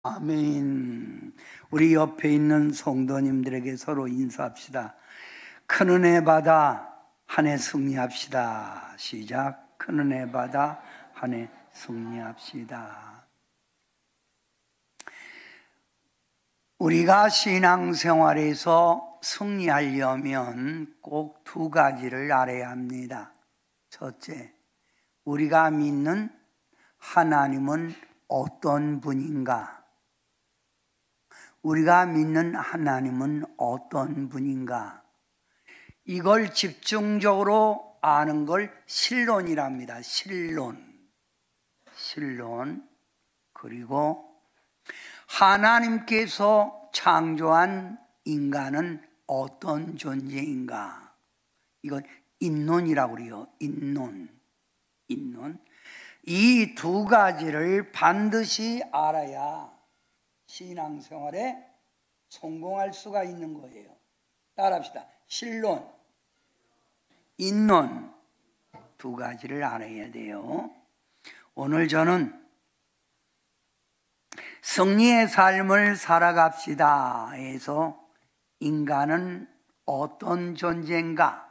아멘. 우리 옆에 있는 성도님들에게 서로 인사합시다. 큰 은혜 받아 한 해 승리합시다. 시작. 큰 은혜 받아 한 해 승리합시다. 우리가 신앙생활에서 승리하려면 꼭 두 가지를 알아야 합니다. 첫째, 우리가 믿는 하나님은 어떤 분인가? 우리가 믿는 하나님은 어떤 분인가? 이걸 집중적으로 아는 걸 신론이랍니다. 신론. 그리고 하나님께서 창조한 인간은 어떤 존재인가? 이건 인론이라고 그래요. 인론. 이 두 가지를 반드시 알아야 신앙생활에 성공할 수가 있는 거예요. 따라합시다. 신론, 인론 두 가지를 알아야 돼요. 오늘 저는 승리의 삶을 살아갑시다 해서 인간은 어떤 존재인가?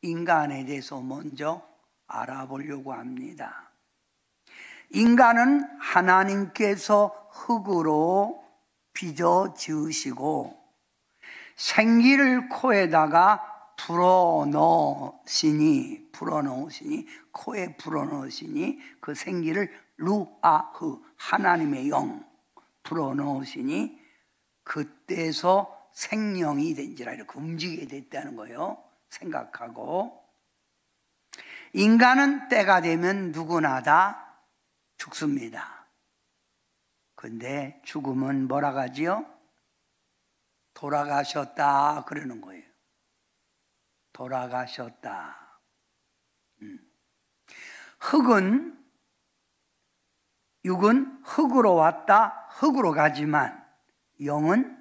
인간에 대해서 먼저 알아보려고 합니다. 인간은 하나님께서 흙으로 빚어 지으시고 생기를 코에다가 불어넣으시니 코에 불어넣으시니 그 생기를 루아흐 하나님의 영 불어넣으시니 그때서 생명이 된지라 이렇게 움직이게 됐다는 거예요. 생각하고 인간은 때가 되면 누구나 다 죽습니다. 근데 죽음은 뭐라 하지요? 돌아가셨다 그러는 거예요. 돌아가셨다. 육은 흙으로 왔다 흙으로 가지만 영은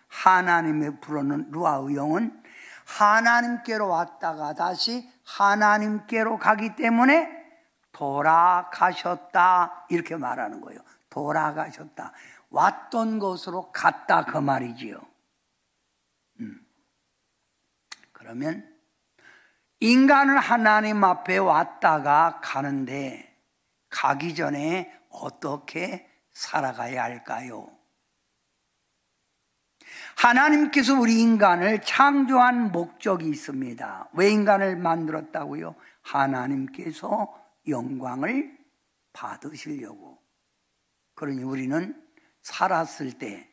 하나님의 불어는 루아의 영은 하나님께로 왔다가 다시 하나님께로 가기 때문에 돌아가셨다 이렇게 말하는 거예요. 돌아가셨다. 왔던 곳으로 갔다 그 말이지요. 그러면 인간은 하나님 앞에 왔다가 가는데 가기 전에 어떻게 살아가야 할까요? 하나님께서 우리 인간을 창조한 목적이 있습니다. 왜 인간을 만들었다고요? 하나님께서 영광을 받으시려고. 그러니 우리는 살았을 때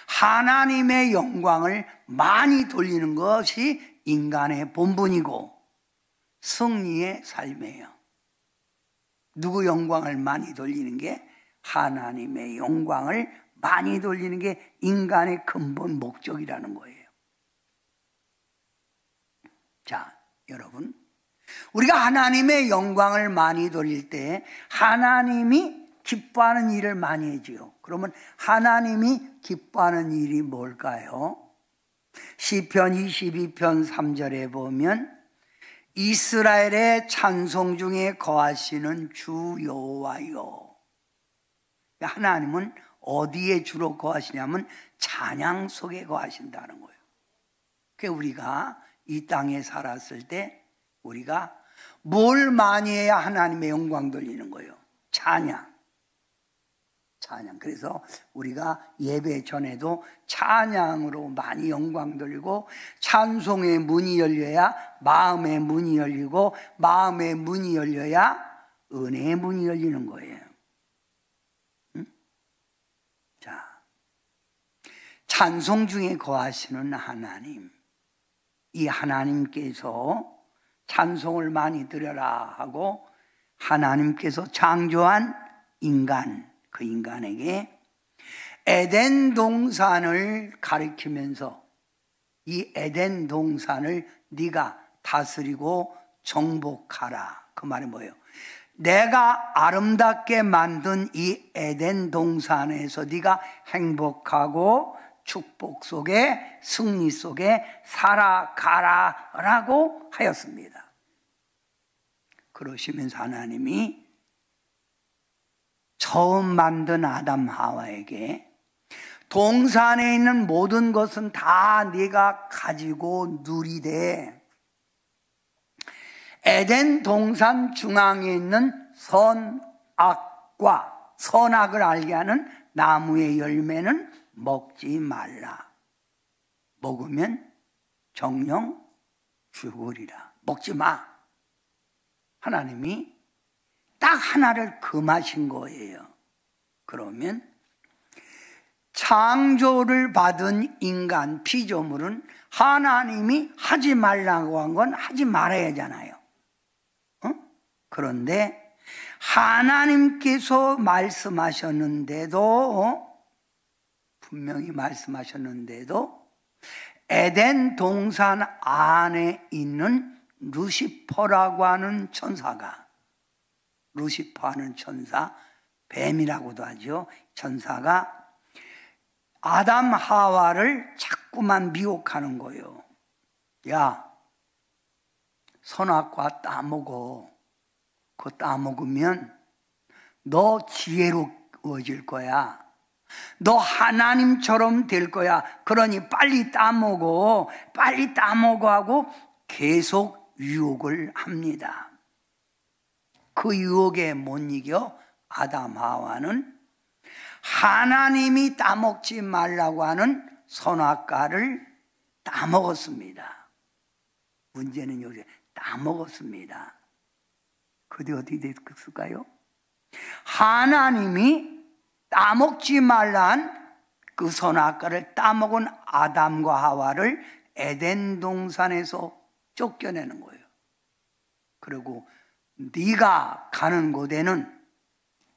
하나님의 영광을 많이 돌리는 것이 인간의 본분이고 승리의 삶이에요. 누구 영광을 많이 돌리는 게? 하나님의 영광을 많이 돌리는 게 인간의 근본 목적이라는 거예요. 자, 여러분, 우리가 하나님의 영광을 많이 돌릴 때 하나님이 기뻐하는 일을 많이 해줘요. 그러면 하나님이 기뻐하는 일이 뭘까요? 시편 22편 3절에 보면 이스라엘의 찬송 중에 거하시는 주 여호와여. 하나님은 어디에 주로 거하시냐면 찬양 속에 거하신다는 거예요. 그러니까 우리가 이 땅에 살았을 때 우리가 뭘 많이 해야 하나님의 영광 돌리는 거예요? 찬양. 그래서 우리가 예배 전에도 찬양으로 많이 영광 돌리고 찬송의 문이 열려야 마음의 문이 열리고 마음의 문이 열려야 은혜의 문이 열리는 거예요. 자, 찬송 중에 거하시는 하나님, 이 하나님께서 찬송을 많이 드려라 하고 하나님께서 창조한 인간, 그 인간에게 에덴 동산을 가리키면서 이 에덴 동산을 네가 다스리고 정복하라. 그 말이 뭐예요? 내가 아름답게 만든 이 에덴 동산에서 네가 행복하고 축복 속에 승리 속에 살아가라 라고 하였습니다. 그러시면서 하나님이 처음 만든 아담 하와에게 동산에 있는 모든 것은 다 네가 가지고 누리되 에덴 동산 중앙에 있는 선악과 선악을 알게 하는 나무의 열매는 먹지 말라. 먹으면 정령 죽으리라. 먹지 마. 하나님이 딱 하나를 금하신 거예요. 그러면 창조를 받은 인간 피조물은 하나님이 하지 말라고 한 건 하지 말아야 하잖아요. 그런데 하나님께서 말씀하셨는데도 분명히 말씀하셨는데도 에덴 동산 안에 있는 루시퍼라고 하는 천사가, 루시퍼 하는 천사, 뱀이라고도 하죠. 천사가 아담 하와를 자꾸만 미혹하는 거예요. 야, 선악과 따먹어. 그거 따먹으면 너 지혜로워질 거야. 너 하나님처럼 될 거야. 그러니 빨리 따먹어. 빨리 따먹어 하고 계속 유혹을 합니다. 그 유혹에 못 이겨 아담 하와는 하나님이 따먹지 말라고 하는 선악과를 따먹었습니다. 문제는 여기 따먹었습니다. 그게 어떻게 됐을까요? 하나님이 따먹지 말란 그 선악과를 따먹은 아담과 하와를 에덴 동산에서 쫓겨내는 거예요. 그리고 네가 가는 곳에는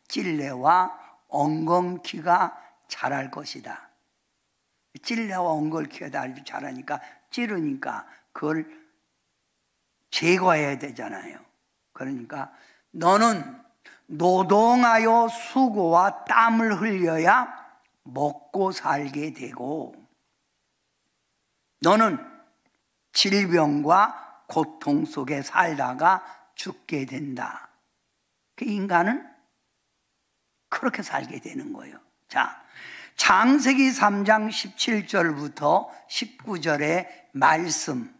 찔레와 엉겅퀴가 자랄 것이다. 찔레와 엉겅퀴가 자라니까 찌르니까 그걸 제거해야 되잖아요. 그러니까 너는 노동하여 수고와 땀을 흘려야 먹고 살게 되고 너는 질병과 고통 속에 살다가 죽게 된다. 그 인간은 그렇게 살게 되는 거예요. 자, 창세기 3장 17절부터 19절의 말씀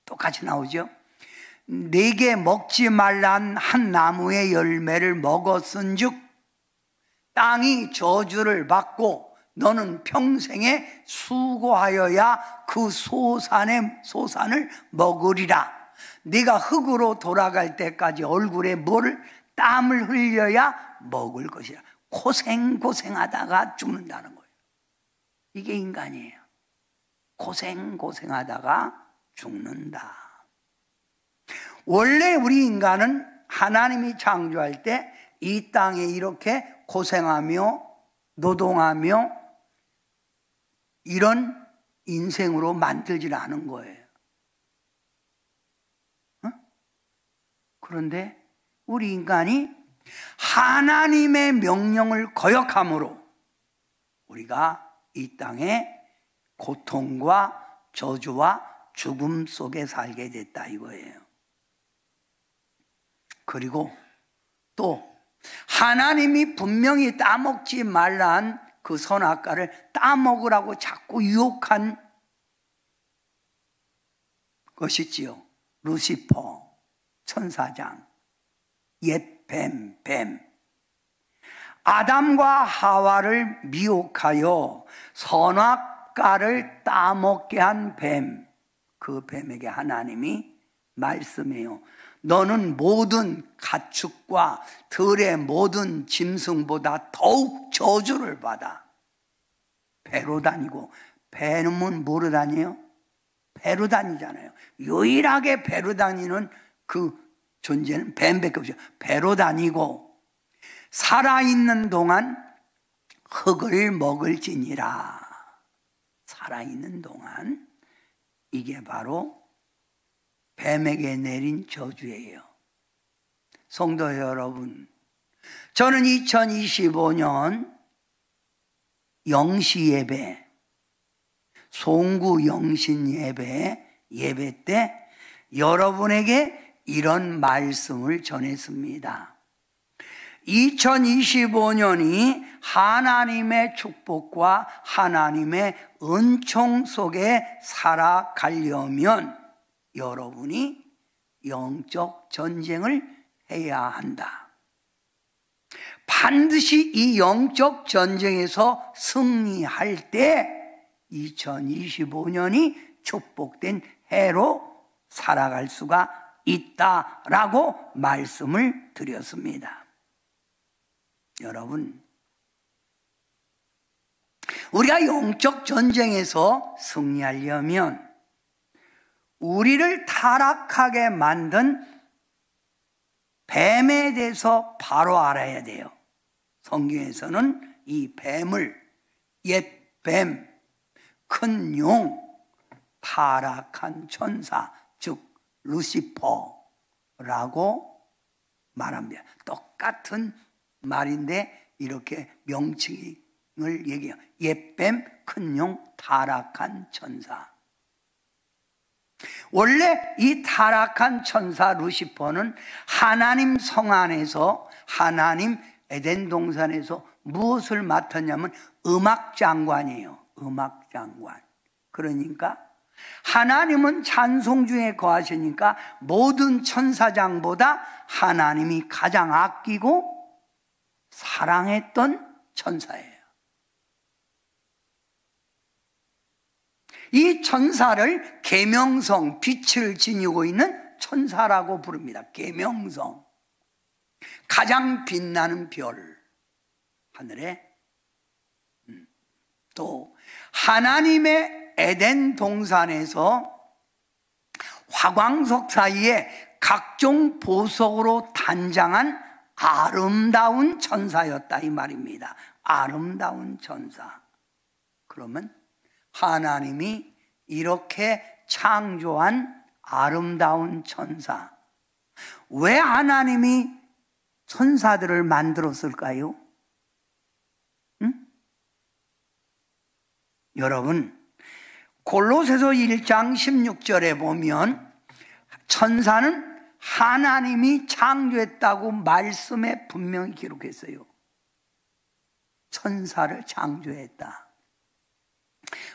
똑같이 나오죠. 네게 먹지 말란 한 나무의 열매를 먹었은즉 땅이 저주를 받고 너는 평생에 수고하여야 그 소산을 먹으리라. 네가 흙으로 돌아갈 때까지 얼굴에 땀을 흘려야 먹을 것이라. 고생하다가 죽는다는 거예요. 이게 인간이에요. 고생하다가 죽는다. 원래 우리 인간은 하나님이 창조할 때 이 땅에 이렇게 고생하며 노동하며 이런 인생으로 만들지 않은 거예요. 그런데 우리 인간이 하나님의 명령을 거역함으로 우리가 이 땅에 고통과 저주와 죽음 속에 살게 됐다 이거예요. 그리고 또 하나님이 분명히 따먹지 말란 그 선악과를 따먹으라고 자꾸 유혹한 것이지요. 루시퍼, 천사장, 옛 뱀. 아담과 하와를 미혹하여 선악과를 따먹게 한 뱀. 그 뱀에게 하나님이 말씀해요. 너는 모든 가축과 들의 모든 짐승보다 더욱 저주를 받아. 배로 다니고, 배는 뭐로 다녀요? 배로 다니잖아요. 유일하게 배로 다니는 그 존재는 뱀밖에 없어요. 배로 다니고 살아있는 동안 흙을 먹을지니라. 살아있는 동안 이게 바로 뱀에게 내린 저주예요. 성도 여러분, 저는 2025년 영시 예배, 송구 영신 예배 때 여러분에게 이런 말씀을 전했습니다. 2025년이 하나님의 축복과 하나님의 은총 속에 살아가려면 여러분이 영적 전쟁을 해야 한다. 반드시 이 영적 전쟁에서 승리할 때 2025년이 축복된 해로 살아갈 수가 있다라고 말씀을 드렸습니다. 여러분, 우리가 영적 전쟁에서 승리하려면 우리를 타락하게 만든 뱀에 대해서 바로 알아야 돼요. 성경에서는 이 뱀을 옛 뱀, 큰 용, 타락한 천사, 즉 루시퍼라고 말합니다. 똑같은 말인데 이렇게 명칭을 얘기해요. 옛뱀, 큰 용, 타락한 천사. 원래 이 타락한 천사 루시퍼는 하나님 성 안에서, 하나님 에덴 동산에서 무엇을 맡았냐면 음악장관이에요. 음악장관. 그러니까 하나님은 찬송 중에 거하시니까 모든 천사장보다 하나님이 가장 아끼고 사랑했던 천사예요. 이 천사를 계명성, 빛을 지니고 있는 천사라고 부릅니다. 계명성, 가장 빛나는 별, 하늘에. 또 하나님의 에덴 동산에서 화광석 사이에 각종 보석으로 단장한 아름다운 천사였다 이 말입니다. 아름다운 천사. 그러면 하나님이 이렇게 창조한 아름다운 천사, 왜 하나님이 천사들을 만들었을까요? 여러분, 골로새서 1장 16절에 보면 천사는 하나님이 창조했다고 말씀에 분명히 기록했어요. 천사를 창조했다.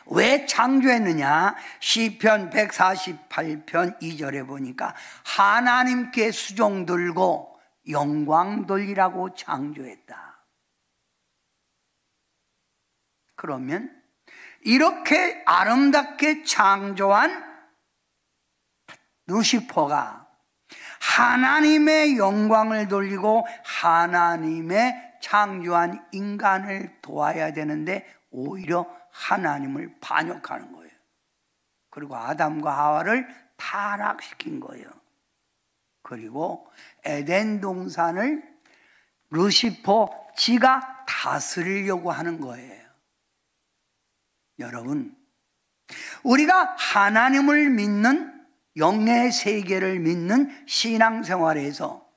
왜 창조했느냐? 시편 148편 2절에 보니까 하나님께 수종 들고 영광 돌리라고 창조했다. 그러면 이렇게 아름답게 창조한 루시퍼가 하나님의 영광을 돌리고 하나님의 창조한 인간을 도와야 되는데 오히려 하나님을 반역하는 거예요. 그리고 아담과 하와를 타락시킨 거예요. 그리고 에덴 동산을 루시퍼 지가 다스리려고 하는 거예요. 여러분, 우리가 하나님을 믿는, 영의 세계를 믿는 신앙생활에서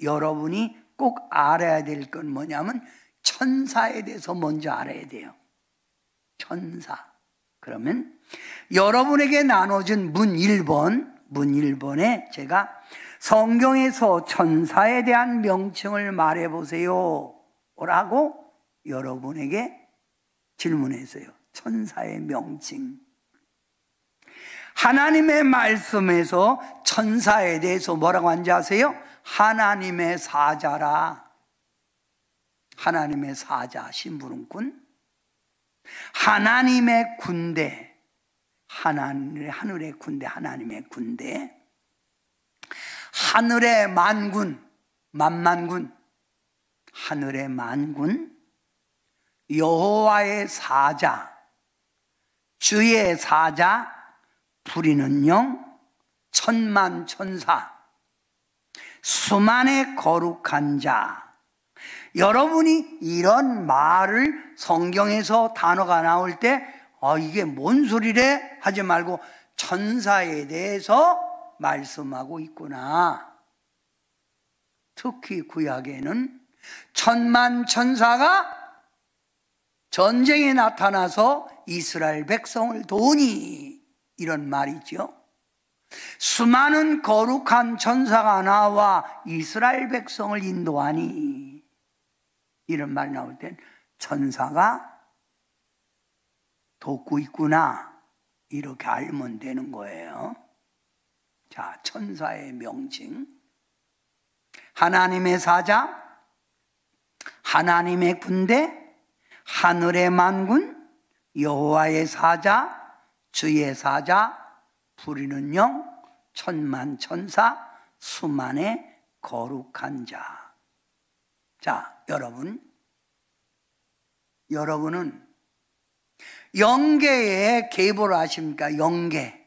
여러분이 꼭 알아야 될 건 뭐냐면 천사에 대해서 먼저 알아야 돼요. 천사. 그러면 여러분에게 나눠진 문 1번에 제가 성경에서 천사에 대한 명칭을 말해보세요 라고 여러분에게 질문했어요. 천사의 명칭. 하나님의 말씀에서 천사에 대해서 뭐라고 하는지 아세요? 하나님의 사자라. 하나님의 사자, 심부름꾼. 하나님의 군대. 하늘의 군대, 하나님의 군대. 하늘의 만군, 만만군. 하늘의 만군. 여호와의 사자, 주의 사자, 부리는 영, 천만 천사, 수만의 거룩한 자. 여러분이 이런 말을 성경에서 단어가 나올 때 이게 뭔 소리래? 하지 말고 천사에 대해서 말씀하고 있구나. 특히 구약에는 천만 천사가 전쟁에 나타나서 이스라엘 백성을 도우니, 이런 말이죠. 수많은 거룩한 천사가 나와 이스라엘 백성을 인도하니, 이런 말이 나올 땐 천사가 돕고 있구나, 이렇게 알면 되는 거예요. 자, 천사의 명칭. 하나님의 사자, 하나님의 군대, 하늘의 만군, 여호와의 사자, 주의 사자, 부리는 영, 천만 천사, 수만의 거룩한 자. 자, 여러분은 영계에 계보를 아십니까? 영계.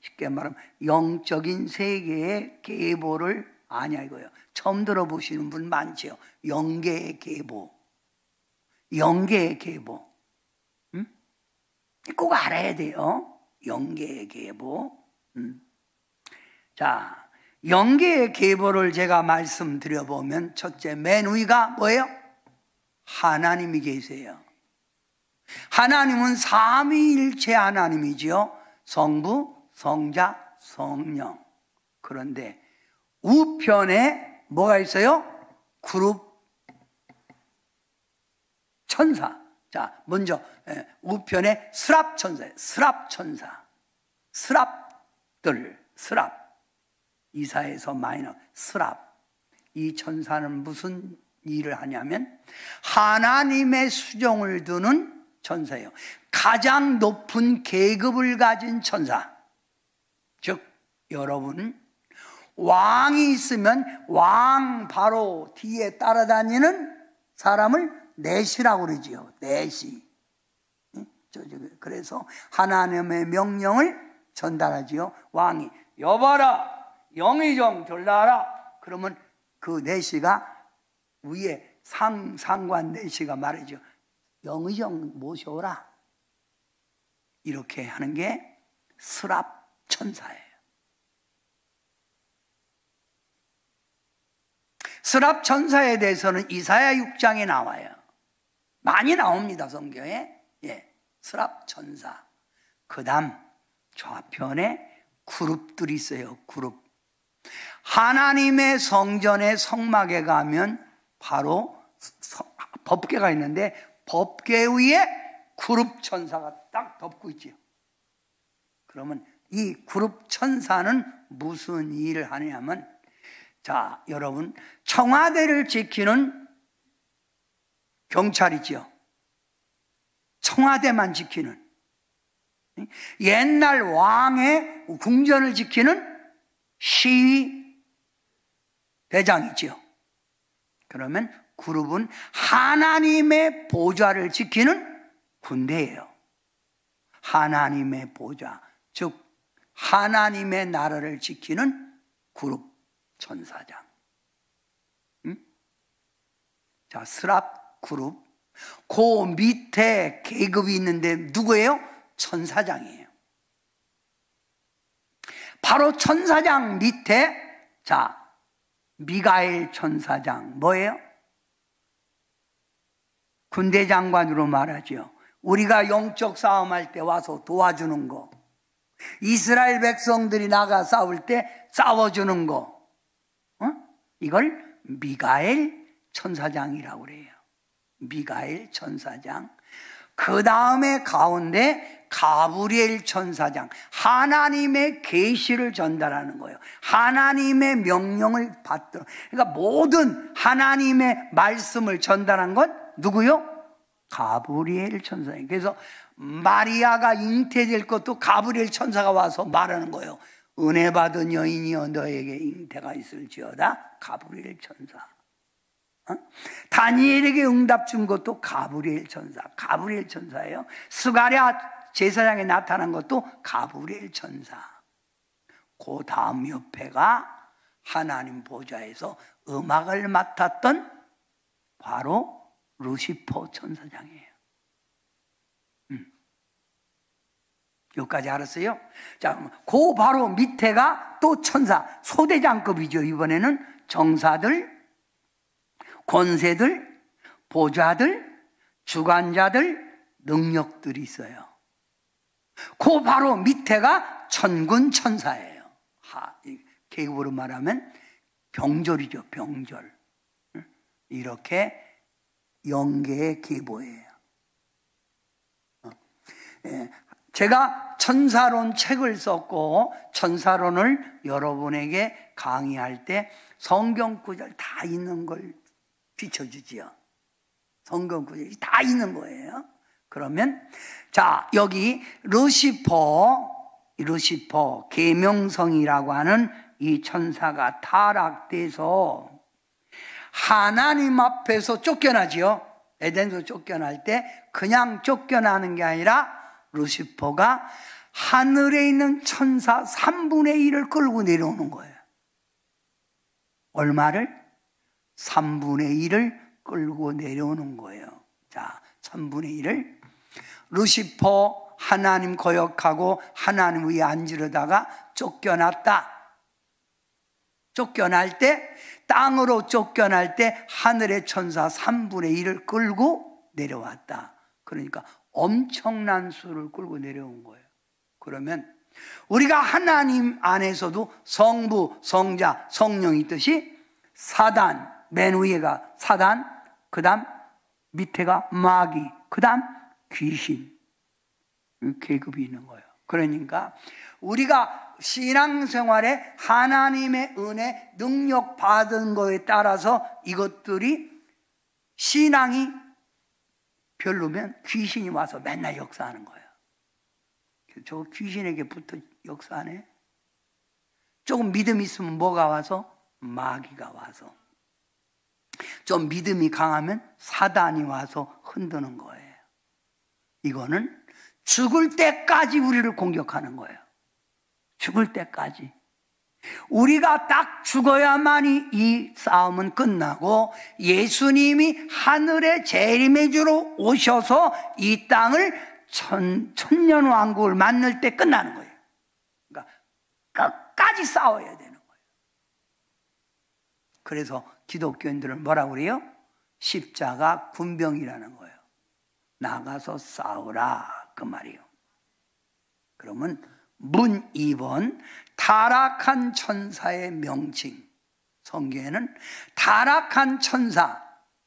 쉽게 말하면 영적인 세계의 계보를 아냐 이거예요. 처음 들어보시는 분 많죠. 영계의 계보. 영계의 계보. 꼭 알아야 돼요. 영계의 계보. 자, 영계의 계보를 제가 말씀드려보면 첫째, 맨 위가 뭐예요? 하나님이 계세요. 하나님은 삼위일체 하나님이지요. 성부, 성자, 성령. 그런데 우편에 뭐가 있어요? 그룹 천사. 자, 먼저 우편에 스랍천사예요. 스랍천사. 스랍들, 스랍. 이사에서 많이 나온 스랍. 이 천사는 무슨 일을 하냐면 하나님의 수종을 두는 천사예요. 가장 높은 계급을 가진 천사. 즉, 여러분, 왕이 있으면 왕 바로 뒤에 따라다니는 사람을 내시라고 그러지요. 내시. 그래서 하나님의 명령을 전달하지요. 왕이 여봐라, 영의 좀 들라라. 그러면 그 내시가 위에 상관 내시가 말이죠. 영의 좀 모셔오라. 이렇게 하는 게 스랍 천사예요. 스랍 천사에 대해서는 이사야 6장에 나와요. 많이 나옵니다, 성경에. 예, 스랍 천사. 그 다음 좌편에 그룹들이 있어요. 그룹. 하나님의 성전의 성막에 가면 바로 법궤가 있는데 법궤 위에 그룹 천사가 딱 덮고 있죠. 그러면 이 그룹 천사는 무슨 일을 하냐면, 자, 여러분, 청와대를 지키는 경찰이죠. 청와대만 지키는. 옛날 왕의 궁전을 지키는 시위 대장이죠. 그러면 그룹은 하나님의 보좌를 지키는 군대예요. 하나님의 보좌, 즉 하나님의 나라를 지키는 그룹 천사장. 자, 스랍 그룹. 그 밑에 계급이 있는데 누구예요? 천사장이에요. 바로 천사장 밑에, 자, 미가엘 천사장. 뭐예요? 군대 장관으로 말하죠. 우리가 영적 싸움할 때 와서 도와주는 거, 이스라엘 백성들이 나가 싸울 때 싸워주는 거, 이걸 미가엘 천사장이라고 그래요. 미가엘 천사장. 그 다음에 가운데 가브리엘 천사장. 하나님의 계시를 전달하는 거예요. 하나님의 명령을 받도록. 그러니까 모든 하나님의 말씀을 전달한 건 누구요? 가브리엘 천사예요. 그래서 마리아가 잉태될 것도 가브리엘 천사가 와서 말하는 거예요. 은혜 받은 여인이여 너에게 잉태가 있을지어다. 가브리엘 천사. 다니엘에게 응답 준 것도 가브리엘 천사. 가브리엘 천사예요. 스가랴 제사장에 나타난 것도 가브리엘 천사. 그 다음 옆에가 하나님 보좌에서 음악을 맡았던 바로 루시퍼 천사장이에요. 여기까지 알았어요? 자, 그 바로 밑에가 또 천사, 소대장급이죠. 이번에는 정사들, 권세들, 보좌들, 주관자들, 능력들이 있어요. 그 바로 밑에가 천군 천사예요. 계급으로 말하면 병졸이죠. 병졸. 이렇게 영계의 계보예요. 제가 천사론 책을 썼고 천사론을 여러분에게 강의할 때 성경 구절 다 있는 걸 비춰주지요. 성경 구절이 다 있는 거예요. 그러면 자, 여기 루시퍼 계명성이라고 하는 이 천사가 타락돼서 하나님 앞에서 쫓겨나지요. 에덴에서 쫓겨날 때 그냥 쫓겨나는 게 아니라 루시퍼가 하늘에 있는 천사 3분의 1을 끌고 내려오는 거예요. 얼마를? 3분의 1을 끌고 내려오는 거예요. 자, 3분의 1을 루시퍼 하나님 거역하고 하나님 위에 앉으려다가 쫓겨났다. 쫓겨날 때, 땅으로 쫓겨날 때 하늘의 천사 3분의 1을 끌고 내려왔다. 그러니까 엄청난 수를 끌고 내려온 거예요. 그러면 우리가 하나님 안에서도 성부, 성자, 성령이 있듯이 사단, 맨 위에가 사단, 그 다음 밑에가 마귀, 그 다음 귀신, 계급이 있는 거예요. 그러니까 우리가 신앙생활에 하나님의 은혜, 능력 받은 거에 따라서 이것들이 신앙이 별로면 귀신이 와서 맨날 역사하는 거예요. 저 귀신에게 붙어 역사하네. 조금 믿음 있으면 뭐가 와서? 마귀가 와서. 좀 믿음이 강하면 사단이 와서 흔드는 거예요. 이거는 죽을 때까지 우리를 공격하는 거예요. 죽을 때까지. 우리가 딱 죽어야만이 이 싸움은 끝나고 예수님이 하늘의 재림의 주로 오셔서 이 땅을 천년왕국을 만들 때 끝나는 거예요. 그러니까 끝까지 싸워야 되는 거예요. 그래서 기독교인들은 뭐라고 그래요? 십자가 군병이라는 거예요. 나가서 싸우라 그 말이에요. 그러면 문 2번 타락한 천사의 명칭. 성경에는 타락한 천사,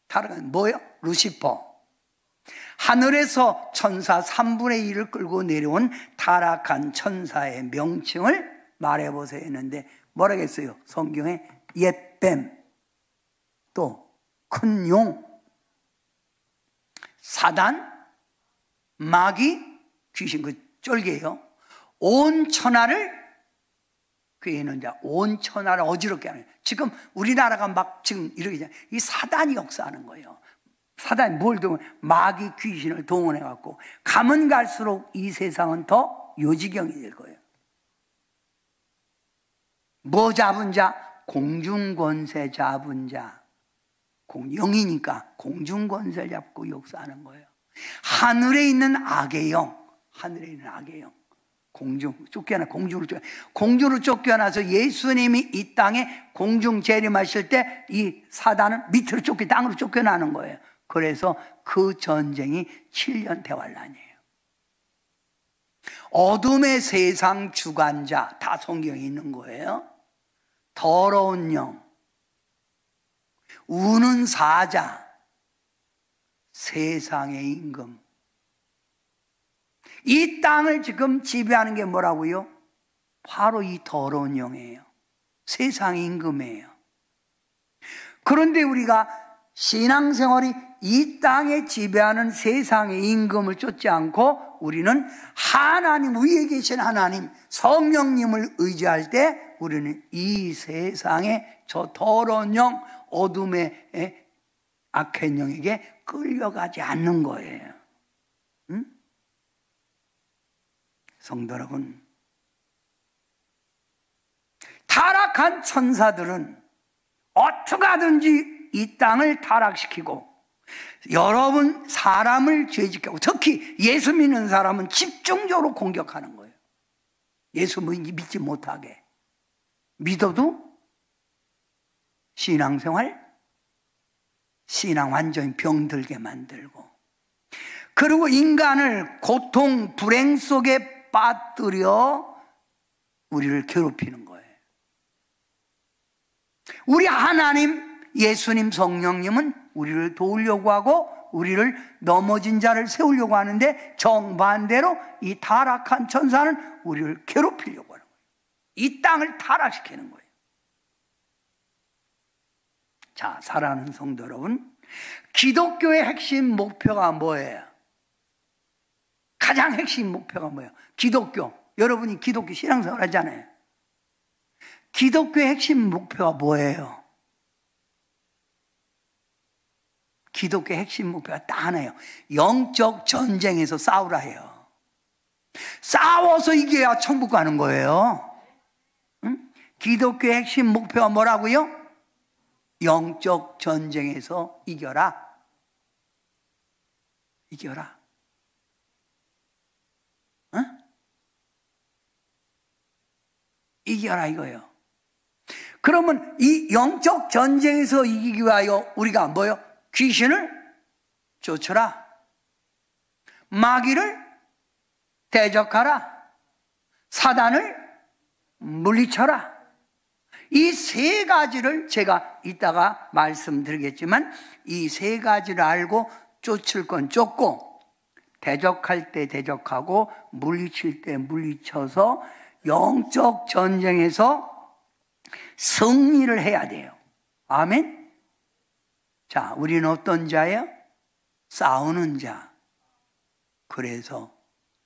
타락한 뭐예요? 루시퍼. 하늘에서 천사 3분의 1을 끌고 내려온 타락한 천사의 명칭을 말해보세요 했는데 뭐라고 했어요? 성경에 옛뱀, 또 큰 용, 사단, 마귀, 귀신, 그 쫄개요. 온 천하를, 그 얘는 이제 온 천하를 어지럽게 하는 거예요. 지금 우리나라가 막 지금 이렇게 이 사단이 역사하는 거예요. 사단이 뭘 동원? 마귀 귀신을 동원해갖고 가면 갈수록 이 세상은 더 요지경이 될 거예요. 뭐 잡은 자? 공중권세 잡은 자. 영이니까 공중권세 잡고 역사하는 거예요. 하늘에 있는 악의 영, 하늘에 있는 악의 영. 공중으로 쫓겨나서 예수님이 이 땅에 공중 재림하실 때 이 사단은 밑으로 땅으로 쫓겨나는 거예요. 그래서 그 전쟁이 7년 대환란이에요. 어둠의 세상 주관자, 다 성경에 있는 거예요. 더러운 영, 우는 사자, 세상의 임금. 이 땅을 지금 지배하는 게 뭐라고요? 바로 이 더러운 영이에요. 세상의 임금이에요. 그런데 우리가 신앙생활이 이 땅에 지배하는 세상의 임금을 쫓지 않고 우리는 하나님, 위에 계신 하나님, 성령님을 의지할 때 우리는 이 세상의 저 더러운 영, 어둠의 악한 영에게 끌려가지 않는 거예요. 응? 성도 여러분, 타락한 천사들은 어떻게 하든지 이 땅을 타락시키고 여러분 사람을 죄짓게 하고 특히 예수 믿는 사람은 집중적으로 공격하는 거예요. 예수 믿지 못하게. 믿어도 신앙생활, 신앙 완전히 병들게 만들고, 그리고 인간을 고통, 불행 속에 빠뜨려 우리를 괴롭히는 거예요. 우리 하나님, 예수님, 성령님은 우리를 도우려고 하고 우리를 넘어진 자를 세우려고 하는데, 정반대로 이 타락한 천사는 우리를 괴롭히려고 하는 거예요. 이 땅을 타락시키는 거예요. 자, 사랑하는 성도 여러분, 기독교의 핵심 목표가 뭐예요? 가장 핵심 목표가 뭐예요? 기독교. 여러분이 기독교 신앙생활 하잖아요. 기독교의 핵심 목표가 뭐예요? 기독교의 핵심 목표가 딱 하나예요. 영적 전쟁에서 싸우라 해요. 싸워서 이겨야 천국 가는 거예요. 응? 기독교의 핵심 목표가 뭐라고요? 영적 전쟁에서 이겨라. 이겨라. 응? 이겨라 이거예요. 그러면 이 영적 전쟁에서 이기기 위하여 우리가 뭐요? 귀신을 쫓으라, 마귀를 대적하라, 사단을 물리쳐라. 이 세 가지를 제가 이따가 말씀드리겠지만, 이 세 가지를 알고 쫓을 건 쫓고, 대적할 때 대적하고, 물리칠 때 물리쳐서 영적 전쟁에서 승리를 해야 돼요. 아멘. 자, 우리는 어떤 자예요? 싸우는 자. 그래서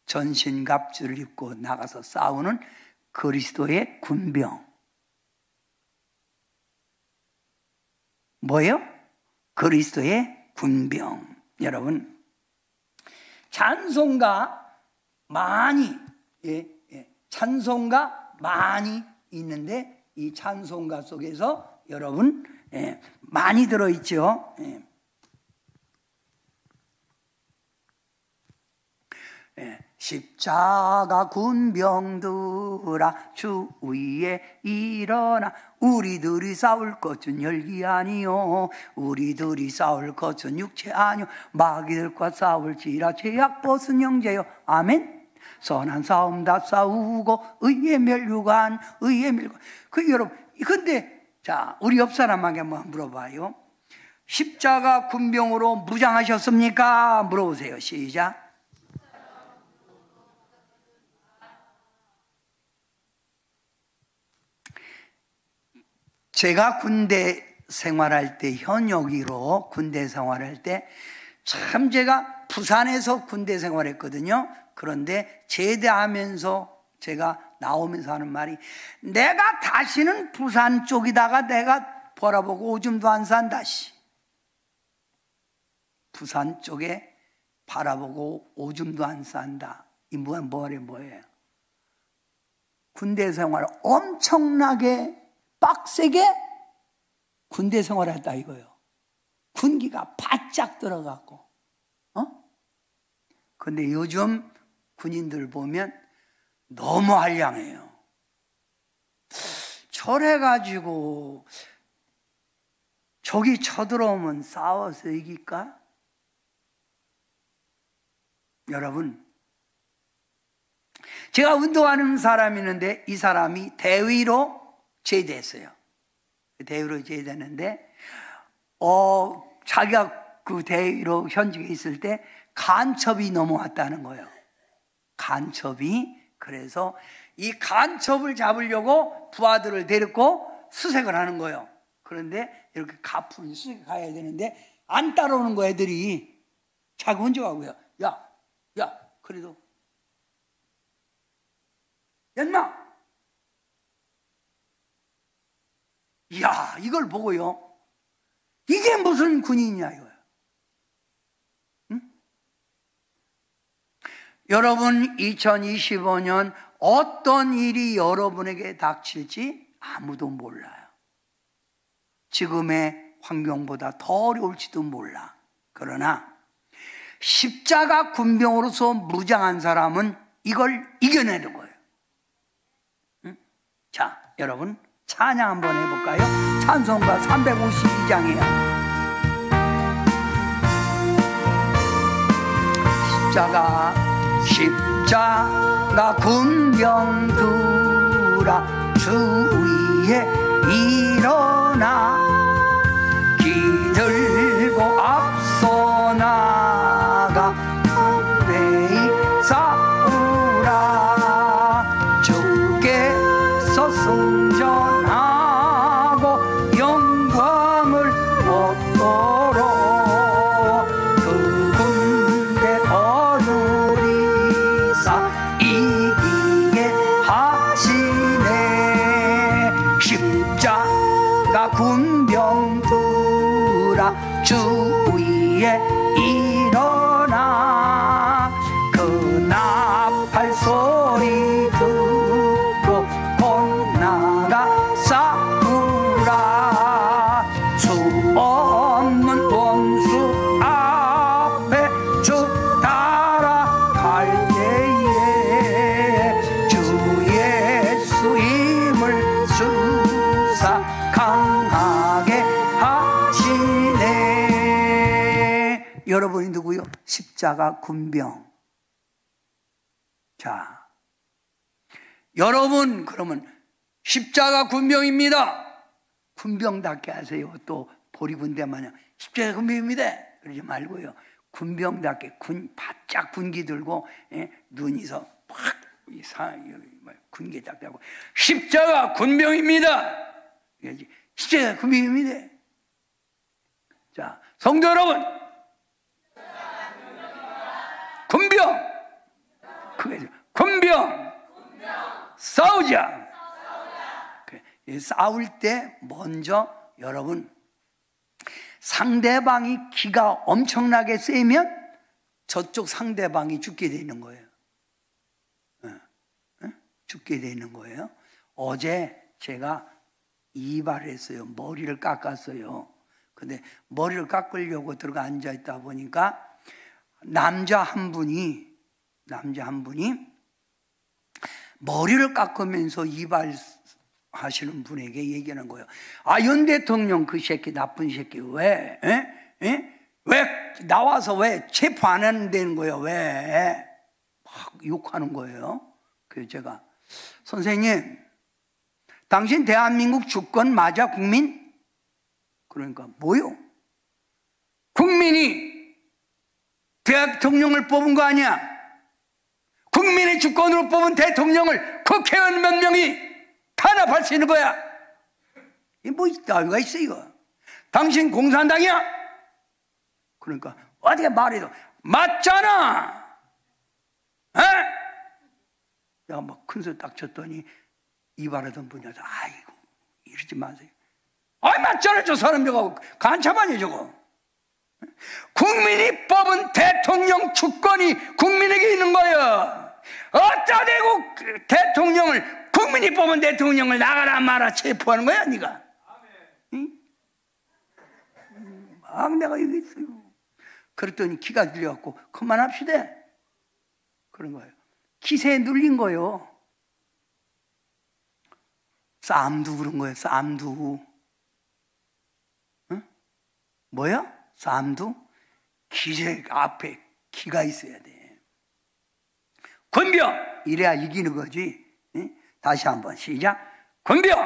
전신갑주를 입고 나가서 싸우는 그리스도의 군병. 뭐예요? 그리스도의 군병. 여러분, 찬송가 많이, 찬송가 많이 있는데, 이 찬송가 속에서 여러분 많이 들어있죠. 십자가 군병들아 주 위에 일어나, 우리들이 싸울 것은 혈기 아니요, 우리들이 싸울 것은 육체 아니요, 마귀들과 싸울지라 죄악 벗은 형제요. 아멘. 선한 싸움 다 싸우고 의의 멸류관, 의의 멸류관. 여러분, 근데 자, 우리 옆 사람에게 한번 물어봐요. 십자가 군병으로 무장하셨습니까? 물어보세요. 시작. 제가 군대 생활할 때, 현역으로 군대 생활할 때, 참 제가 부산에서 군대 생활했거든요. 그런데 제대하면서 제가 나오면서 하는 말이, 내가 다시는 부산 쪽에다가 내가 바라보고 오줌도 안 산다. 부산 쪽에 바라보고 오줌도 안 산다. 이 뭐예요? 군대 생활을 엄청나게 빡세게 군대 생활했다 이거예요. 군기가 바짝 들어갔고, 근데 요즘 군인들 보면 너무 한량해요. 철해가지고 적이 쳐들어오면 싸워서 이길까? 여러분, 제가 운동하는 사람이 있는데, 이 사람이 대위로 제대했어요. 대위로 제대했는데, 자기가 그 대위로 현직에 있을 때 간첩이 넘어왔다는 거예요. 간첩이. 그래서 이 간첩을 잡으려고 부하들을 데리고 수색을 하는 거예요. 그런데 이렇게 가풍 수색에 가야 되는데 안 따라오는 거예요, 애들이. 자기 혼자 가고요. 야, 그래도 인마, 야, 이걸 보고요, 이게 무슨 군인이냐 이거예요. 응? 여러분, 2025년 어떤 일이 여러분에게 닥칠지 아무도 몰라요. 지금의 환경보다 더 어려울지도 몰라. 그러나 십자가 군병으로서 무장한 사람은 이걸 이겨내는 거예요. 응? 자, 여러분, 찬양 한번 해볼까요? 찬송가 352장이에요. 십자가 군병들아 주 위에 일어나, 기들고 여러분이 누구요? 십자가 군병. 자, 여러분 그러면 십자가 군병입니다. 군병답게 하세요. 또 보리군대 마냥 십자가 군병입니다 그러지 말고요. 군병답게 바짝 군기 들고, 예? 눈이서 팍 군기 딱 대고 십자가 군병입니다. 십자가 군병입니다. 자, 성도 여러분, 군병, 군병, 싸우자. 싸울 때 먼저 여러분, 상대방이 기가 엄청나게 세면 저쪽 상대방이 죽게 되는 거예요. 죽게 되는 거예요. 어제 제가 이발을 했어요. 머리를 깎았어요. 근데 머리를 깎으려고 들어가 앉아 있다 보니까 남자 한 분이 머리를 깎으면서 이발하시는 분에게 얘기하는 거예요. 아, 윤 대통령 그 새끼, 나쁜 새끼, 왜 나와서 왜 체포 안 하는 거예요? 왜? 막 욕하는 거예요. 그래서 제가, 선생님, 당신 대한민국 주권 맞아, 국민? 그러니까 뭐요? 국민이 대통령을 뽑은 거 아니야? 국민의 주권으로 뽑은 대통령을 국회의원 몇 명이 탄압할 수 있는 거야? 이게 뭐 따위가 있어 이거? 당신 공산당이야? 그러니까 어떻게 말해도 맞잖아. 에? 내가 막 큰 소리 딱 쳤더니 이발하던 분이 와서, 아이고 이러지 마세요. 아이, 맞잖아. 저 사람 저거 간첩아니야 저거. 국민이 뽑은 대통령 주권이 국민에게 있는 거예요. 어디다 대고 대통령을, 국민이 뽑은 대통령을 나가라 마라 체포하는 거야 네가? 응? 막 내가 여기 있어요. 그랬더니 기가 들려갖고 그만합시다 그런 거예요. 기세에 눌린 거예요. 싸움도 그런 거예요. 싸움도. 응? 뭐야? 싸움도? 기세 앞에 기가 있어야 돼. 군병! 이래야 이기는 거지. 응? 다시 한번 시작. 군병!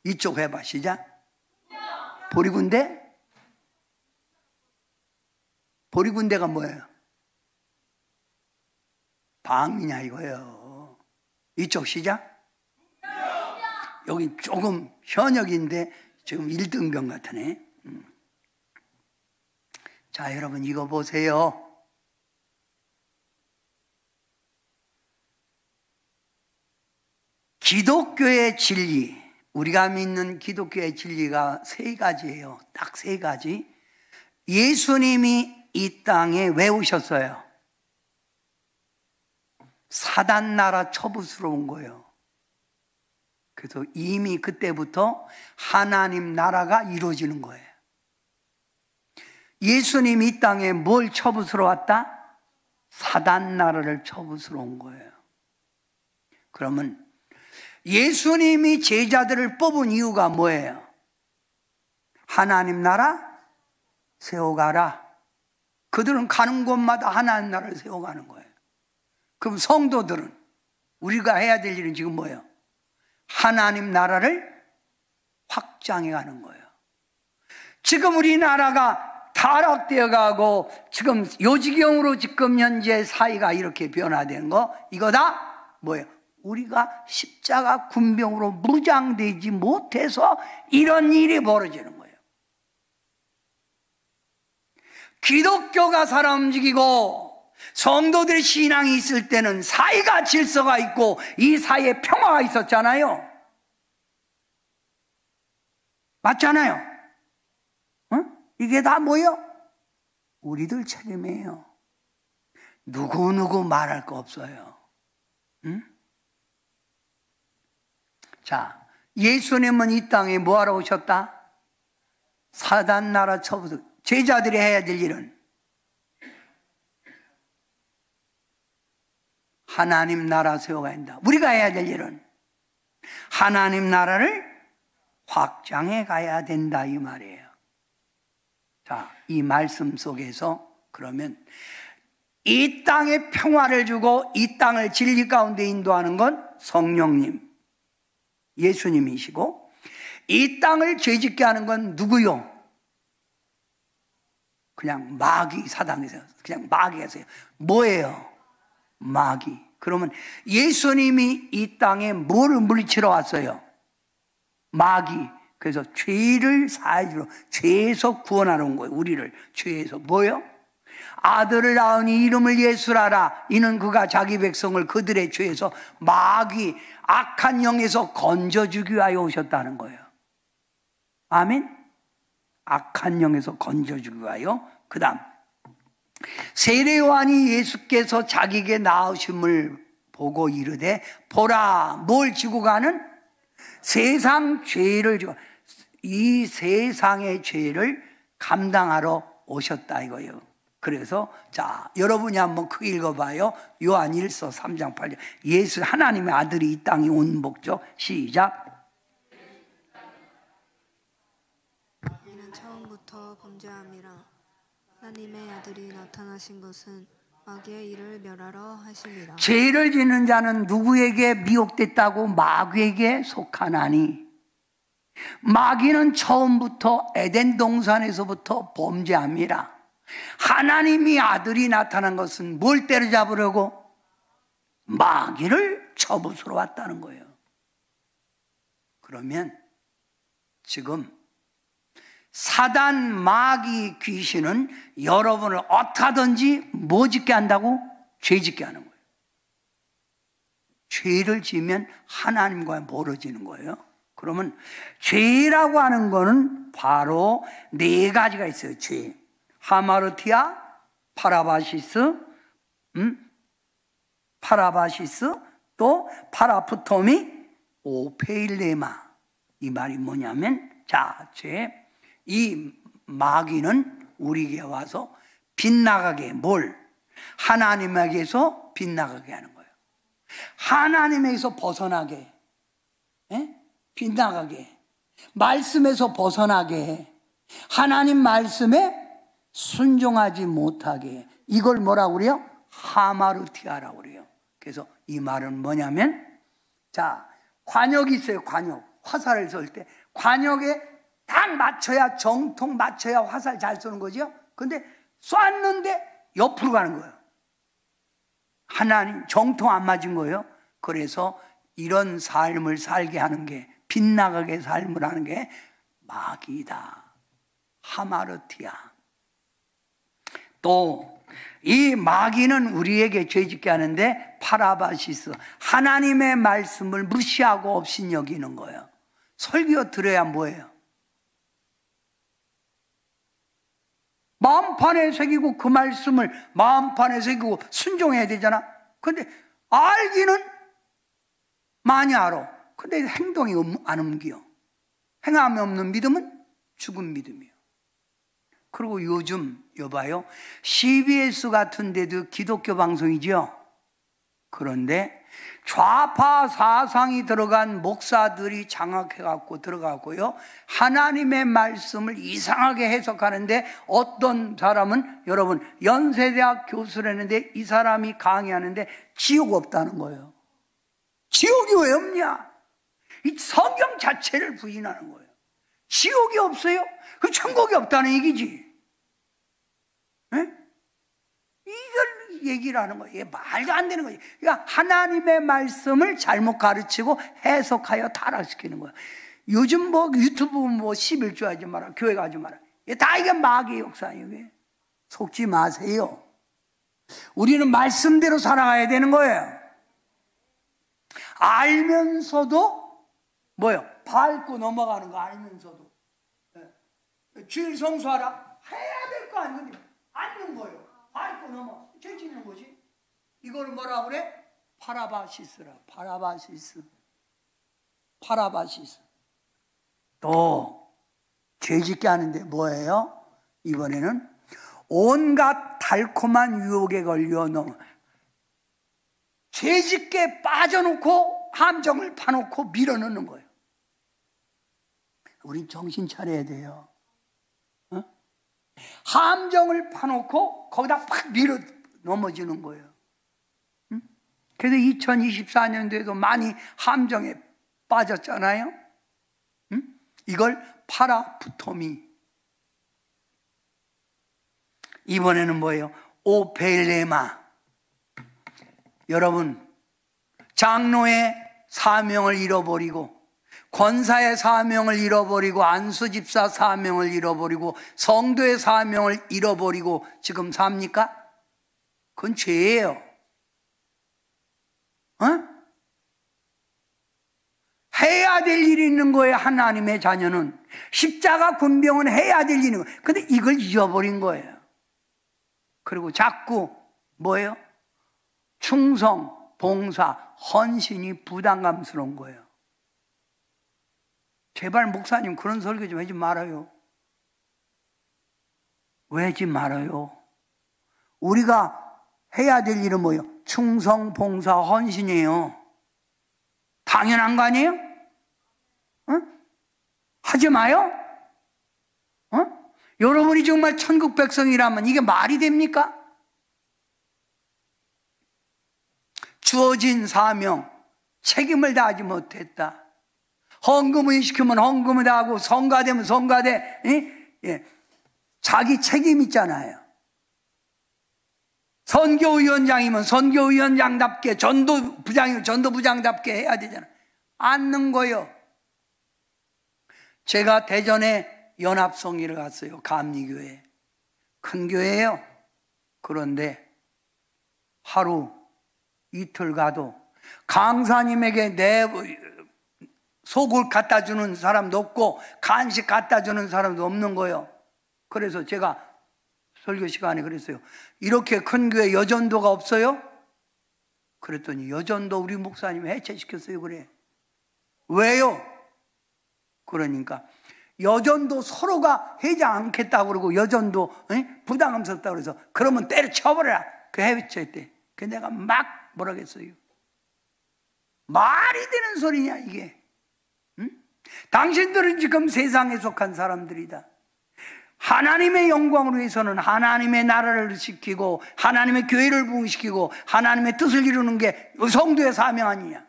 이쪽 해봐. 시작. 보리군대? 보리군대가 뭐예요? 방이냐 이거예요. 이쪽 시작. 여기 조금 현역인데 지금 1등병 같으네. 자, 여러분 이거 보세요. 기독교의 진리, 우리가 믿는 기독교의 진리가 세 가지예요. 딱 세 가지. 예수님이 이 땅에 왜 오셨어요? 사단 나라 처부스러운 거예요. 그래서 이미 그때부터 하나님 나라가 이루어지는 거예요. 예수님이 이 땅에 뭘 처부스러 왔다? 사단 나라를 처부스러 온 거예요. 그러면 예수님이 제자들을 뽑은 이유가 뭐예요? 하나님 나라 세워가라. 그들은 가는 곳마다 하나님 나라를 세워가는 거예요. 그럼 성도들은, 우리가 해야 될 일은 지금 뭐예요? 하나님 나라를 확장해 가는 거예요. 지금 우리나라가 타락되어 가고 지금 요지경으로 지금 현재 사회가 이렇게 변화되는 거, 이거 다 뭐예요? 우리가 십자가 군병으로 무장되지 못해서 이런 일이 벌어지는 거예요. 기독교가 살아 움직이고 성도들의 신앙이 있을 때는 사회가 질서가 있고 이 사회에 평화가 있었잖아요. 맞잖아요. 이게 다 뭐예요? 우리들 책임이에요. 누구 말할 거 없어요. 자, 예수님은 이 땅에 뭐하러 오셨다? 사단 나라 처부서. 제자들이 해야 될 일은 하나님 나라 세워가야 한다. 우리가 해야 될 일은 하나님 나라를 확장해 가야 된다 이 말이에요. 자, 이 말씀 속에서 그러면 이 땅에 평화를 주고 이 땅을 진리 가운데 인도하는 건 성령님, 예수님이시고, 이 땅을 죄짓게 하는 건 누구요? 그냥 마귀 사단에서, 그냥 마귀에서요. 뭐예요? 마귀. 그러면 예수님이 이 땅에 뭐를 물리치러 왔어요? 마귀. 그래서 죄를 사해주러, 죄에서 구원하러 온 거예요. 우리를 죄에서. 뭐요? 아들을 낳으니 이름을 예수라라. 이는 그가 자기 백성을 그들의 죄에서 마귀, 악한 영에서 건져주기 위하여 오셨다는 거예요. 아멘? 악한 영에서 건져주기 위하여. 그 다음, 세례 요한이 예수께서 자기에게 나으심을 보고 이르되, 보라, 뭘 지고 가는? 세상 죄를 지고, 이 세상의 죄를 감당하러 오셨다 이거예요. 그래서 자, 여러분이 한번 크게 읽어봐요. 요한 1서 3장 8절. 예수 하나님의 아들이 이 땅에 온 목적. 시작. 이는 처음부터 범죄함이라. 하나님의 아들이 나타나신 것은 마귀의 일을 멸하러 하심이라. 죄를 짓는 자는 누구에게 미혹됐다고? 마귀에게 속하나니. 마귀는 처음부터 에덴 동산에서부터 범죄함이라. 하나님이 아들이 나타난 것은 뭘 때려잡으려고? 마귀를 쳐부수러 왔다는 거예요. 그러면 지금 사단, 마귀, 귀신은 여러분을 어떻게 하든지 뭐 짓게 한다고? 죄 짓게 하는 거예요. 죄를 지으면 하나님과 멀어지는 거예요. 그러면 죄라고 하는 거는 바로 네 가지가 있어요. 죄. 하마르티아, 파라바시스, 파라바시스, 또 파라푸토미, 오페일레마. 이 말이 뭐냐면, 자, 죄. 이 마귀는 우리에게 와서 빗나가게, 뭘? 하나님에게서 빗나가게 하는 거예요. 하나님에게서 벗어나게, 빗나가게, 말씀에서 벗어나게, 하나님 말씀에 순종하지 못하게. 이걸 뭐라고 그래요? 하마르티아라고 그래요. 그래서 이 말은 뭐냐면, 자, 관역이 있어요. 관역. 화살을 쏠 때 관역에 딱 맞춰야, 정통 맞춰야 화살 잘 쏘는 거죠. 근데 쐈는데 옆으로 가는 거예요. 하나님 정통 안 맞은 거예요. 그래서 이런 삶을 살게 하는 게, 빗나가게 삶을 하는 게 마귀다. 하마르티아. 또 이 마귀는 우리에게 죄짓게 하는데, 파라바시스, 하나님의 말씀을 무시하고 없인 여기는 거예요. 설교 들어야 뭐예요? 마음판에 새기고 그 말씀을 마음판에 새기고 순종해야 되잖아. 근데 알기는 많이 알아. 근데 행동이 안 옮겨. 행함이 없는 믿음은 죽은 믿음이에요. 그리고 요즘 여봐요, CBS 같은 데도 기독교 방송이죠. 그런데 좌파 사상이 들어간 목사들이 장악해갖고 들어가고요, 하나님의 말씀을 이상하게 해석하는데, 어떤 사람은, 여러분, 연세대학 교수라는데 이 사람이 강의하는데 지옥 없다는 거예요. 지옥이 왜 없냐? 이 성경 자체를 부인하는 거예요. 지옥이 없어요? 그 천국이 없다는 얘기지. 이걸 얘기를 하는 거예요. 이게 말도 안 되는 거예요. 그러니까 하나님의 말씀을 잘못 가르치고 해석하여 타락시키는 거예요. 요즘 뭐 유튜브 뭐 11조 하지 마라, 교회 가지 마라, 다 이게 마귀의 역사예요. 이게. 속지 마세요. 우리는 말씀대로 살아가야 되는 거예요. 알면서도 뭐예요? 밟고 넘어가는 거 알면서도. 주일 성수하라, 해야 될 거 아닌데 않는 거예요. 밟고 넘어, 죄 짓는 거지. 이걸 뭐라 그래? 파라바시스라. 파라바시스. 파라바시스. 또 죄 짓게 하는데 뭐예요? 이번에는 온갖 달콤한 유혹에 걸려 넘어, 죄 짓게 빠져놓고 함정을 파놓고 밀어넣는 거예요. 우린 정신 차려야 돼요. 함정을 파놓고 거기다 팍 밀어 넘어지는 거예요. 그래서 2024년도에도 많이 함정에 빠졌잖아요. 이걸 파라푸토미. 이번에는 뭐예요? 오펠레마. 여러분, 장로의 사명을 잃어버리고, 권사의 사명을 잃어버리고, 안수집사 사명을 잃어버리고, 성도의 사명을 잃어버리고 지금 삽니까? 그건 죄예요. 어? 해야 될 일이 있는 거예요. 하나님의 자녀는 십자가 군병은 해야 될 일이 있는 거예요. 근데 이걸 잊어버린 거예요. 그리고 자꾸 뭐예요? 충성, 봉사, 헌신이 부담감스러운 거예요. 제발 목사님 그런 설교 좀 하지 말아요. 왜 하지 말아요? 우리가 해야 될 일은 뭐예요? 충성, 봉사, 헌신이에요. 당연한 거 아니에요? 어? 하지 마요? 어? 여러분이 정말 천국 백성이라면 이게 말이 됩니까? 주어진 사명, 책임을 다하지 못했다. 헌금을 시키면 헌금을 다하고 성가되면 성가대. 예. 자기 책임 있잖아요. 선교위원장이면 선교위원장답게, 전도부장이면 전도부장답게 해야 되잖아요. 않는 거요. 제가 대전에 연합성리를 갔어요. 감리교회. 큰 교회예요. 그런데 하루 이틀 가도 강사님에게 내 속을 갖다 주는 사람도 없고 간식 갖다 주는 사람도 없는 거예요. 그래서 제가 설교 시간에 그랬어요. 이렇게 큰 교회 여전도가 없어요? 그랬더니 여전도 우리 목사님 해체시켰어요. 그래. 왜요? 그러니까 여전도 서로가 하지 않겠다고 그러고 여전도 부담스럽다고 그래서 그러면 때려쳐버려라. 그 해체했대. 그 내가 막 뭐라겠어요. 말이 되는 소리냐 이게. 응? 당신들은 지금 세상에 속한 사람들이다. 하나님의 영광을 위해서는 하나님의 나라를 지키고 하나님의 교회를 부흥시키고 하나님의 뜻을 이루는 게 성도의 사명 아니냐.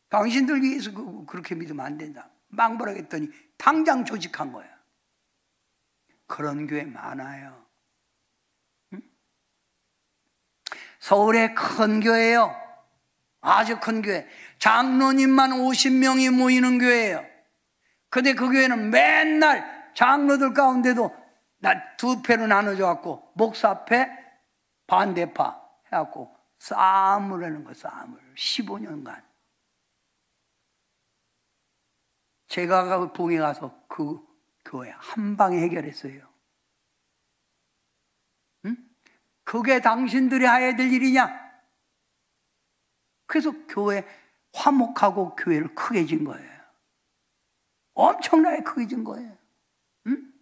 당신들 위해서 그렇게 믿으면 안 된다. 망벌하겠더니 당장 조직한 거야. 그런 교회 많아요. 응? 서울에 큰 교회예요. 아주 큰 교회. 장로님만 50명이 모이는 교회예요. 근데 그 교회는 맨날 장로들 가운데도 두 패로 나눠져 갖고 목사패, 반대파 해갖고 싸움을 하는 거예요. 싸움을 15년간. 제가 봉에 가서 그 교회 한 방에 해결했어요. 응? 그게 당신들이 해야 될 일이냐? 그래서 교회 화목하고 교회를 크게 진 거예요. 엄청나게 크게 진 거예요. 응?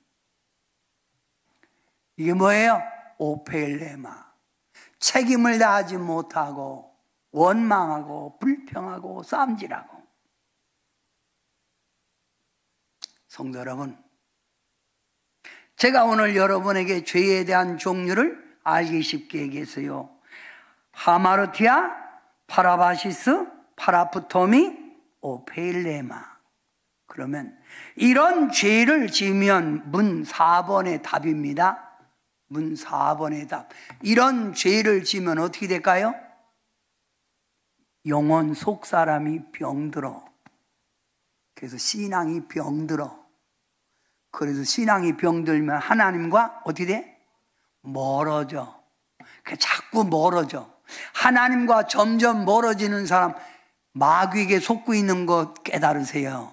이게 뭐예요? 오펠레마. 책임을 다하지 못하고 원망하고 불평하고 싸움질하고. 성도 여러분, 제가 오늘 여러분에게 죄에 대한 종류를 알기 쉽게 얘기했어요. 하마르티아, 파라바시스, 파라푸토미, 오펠레마. 그러면 이런 죄를 지으면 문 4번의 답입니다. 문 4번의 답. 이런 죄를 지으면 어떻게 될까요? 영혼 속 사람이 병들어. 그래서 신앙이 병들어. 그래서 신앙이 병들면 하나님과 어떻게 돼? 멀어져. 자꾸 멀어져. 하나님과 점점 멀어지는 사람, 마귀에게 속고 있는 것 깨달으세요.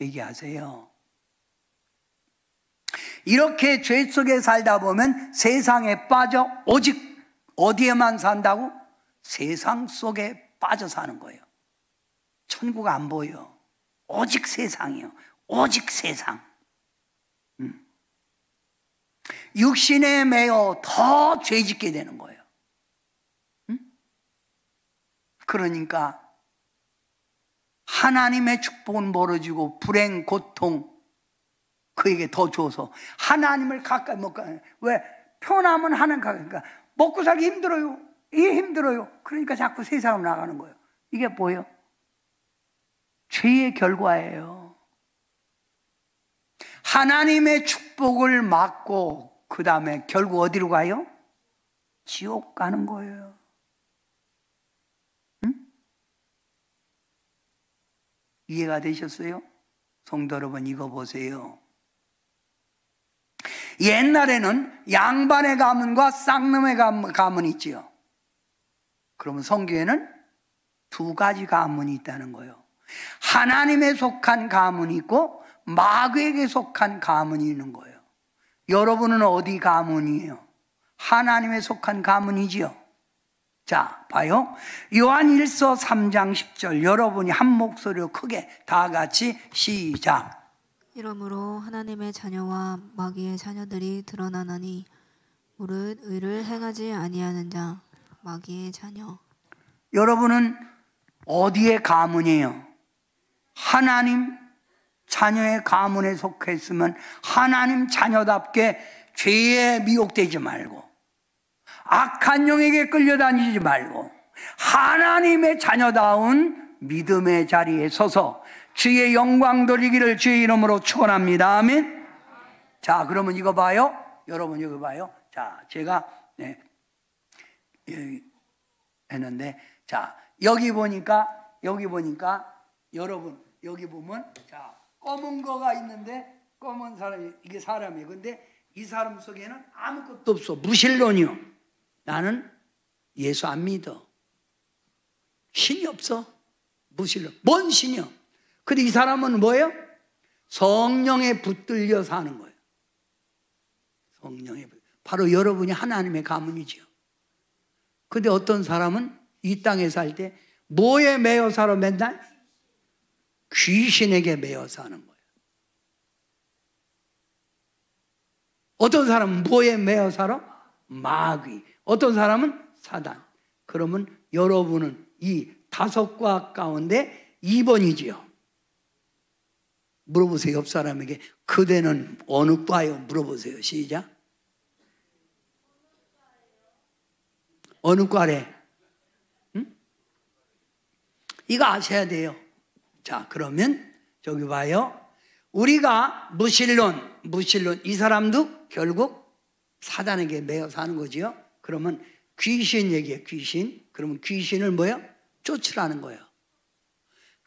얘기하세요. 이렇게 죄 속에 살다 보면 세상에 빠져 오직 어디에만 산다고? 세상 속에 빠져 사는 거예요. 천국 안 보여. 오직 세상이요. 오직 세상. 육신에 매여 더 죄짓게 되는 거예요. 그러니까 하나님의 축복은 멀어지고 불행, 고통, 그에게 더 줘서 하나님을 가까이 못 가요. 왜? 편하면 하는 가니까 먹고 살기 힘들어요. 이게 힘들어요. 그러니까 자꾸 세상으로 나가는 거예요. 이게 뭐예요? 죄의 결과예요. 하나님의 축복을 막고 그 다음에 결국 어디로 가요? 지옥 가는 거예요. 응? 이해가 되셨어요? 성도 여러분, 이거 보세요. 옛날에는 양반의 가문과 쌍놈의 가문이 있지요. 그러면 성경에는 두 가지 가문이 있다는 거예요. 하나님에 속한 가문이 있고 마귀에게 속한 가문이 있는 거예요. 여러분은 어디 가문이에요? 하나님에 속한 가문이지요. 자, 봐요. 요한 1서 3장 10절 여러분이 한 목소리로 크게 다 같이 시작. 이러므로 하나님의 자녀와 마귀의 자녀들이 드러나나니 무릇 의를 행하지 아니하는 자 마귀의 자녀. 여러분은 어디의 가문이에요? 하나님 자녀의 가문에 속했으면 하나님 자녀답게 죄에 미혹되지 말고 악한 영에게 끌려다니지 말고 하나님의 자녀다운 믿음의 자리에 서서 주의 영광 돌리기를 주의 이름으로 축원합니다. 아멘. 자, 그러면 이거 봐요. 여러분 이거 봐요. 자, 제가 했는데, 자, 여기 보니까 여러분 여기 보면 자, 검은 거가 있는데 검은 사람이 이게 사람이에요. 근데 이 사람 속에는 아무것도 없어. 무신론이요. 나는 예수 안 믿어. 신이 없어. 무신론. 뭔 신이요? 근데 이 사람은 뭐예요? 성령에 붙들려 사는 거예요. 성령에 바로 여러분이 하나님의 가문이죠. 근데 어떤 사람은 이 땅에 살 때 뭐에 매여 살아 맨날? 귀신에게 매여 사는 거예요. 어떤 사람은 뭐에 매여 살아? 마귀. 어떤 사람은 사단. 그러면 여러분은 이 다섯 과 가운데 2번이지요. 물어보세요. 옆 사람에게 그대는 어느 과요? 물어보세요. 시작. 어느 과래? 응? 이거 아셔야 돼요. 자, 그러면 저기 봐요. 우리가 무신론 이 사람도 결국 사단에게 매여 사는 거지요. 그러면 귀신 얘기해. 귀신. 그러면 귀신을 뭐예요? 쫓으라는 거예요.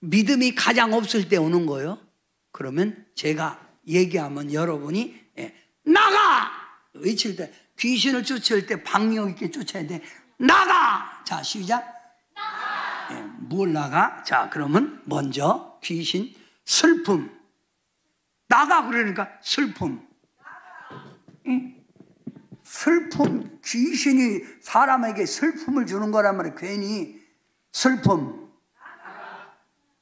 믿음이 가장 없을 때 오는 거예요. 그러면 제가 얘기하면 여러분이 나가! 외칠 때 귀신을 쫓을 때 박력 있게 쫓아야 돼. 나가! 자, 시작. 나가! 뭘 나가? 자, 그러면 먼저 귀신, 슬픔. 나가 그러니까 슬픔. 슬픔, 귀신이 사람에게 슬픔을 주는 거란 말이에요. 괜히 슬픔.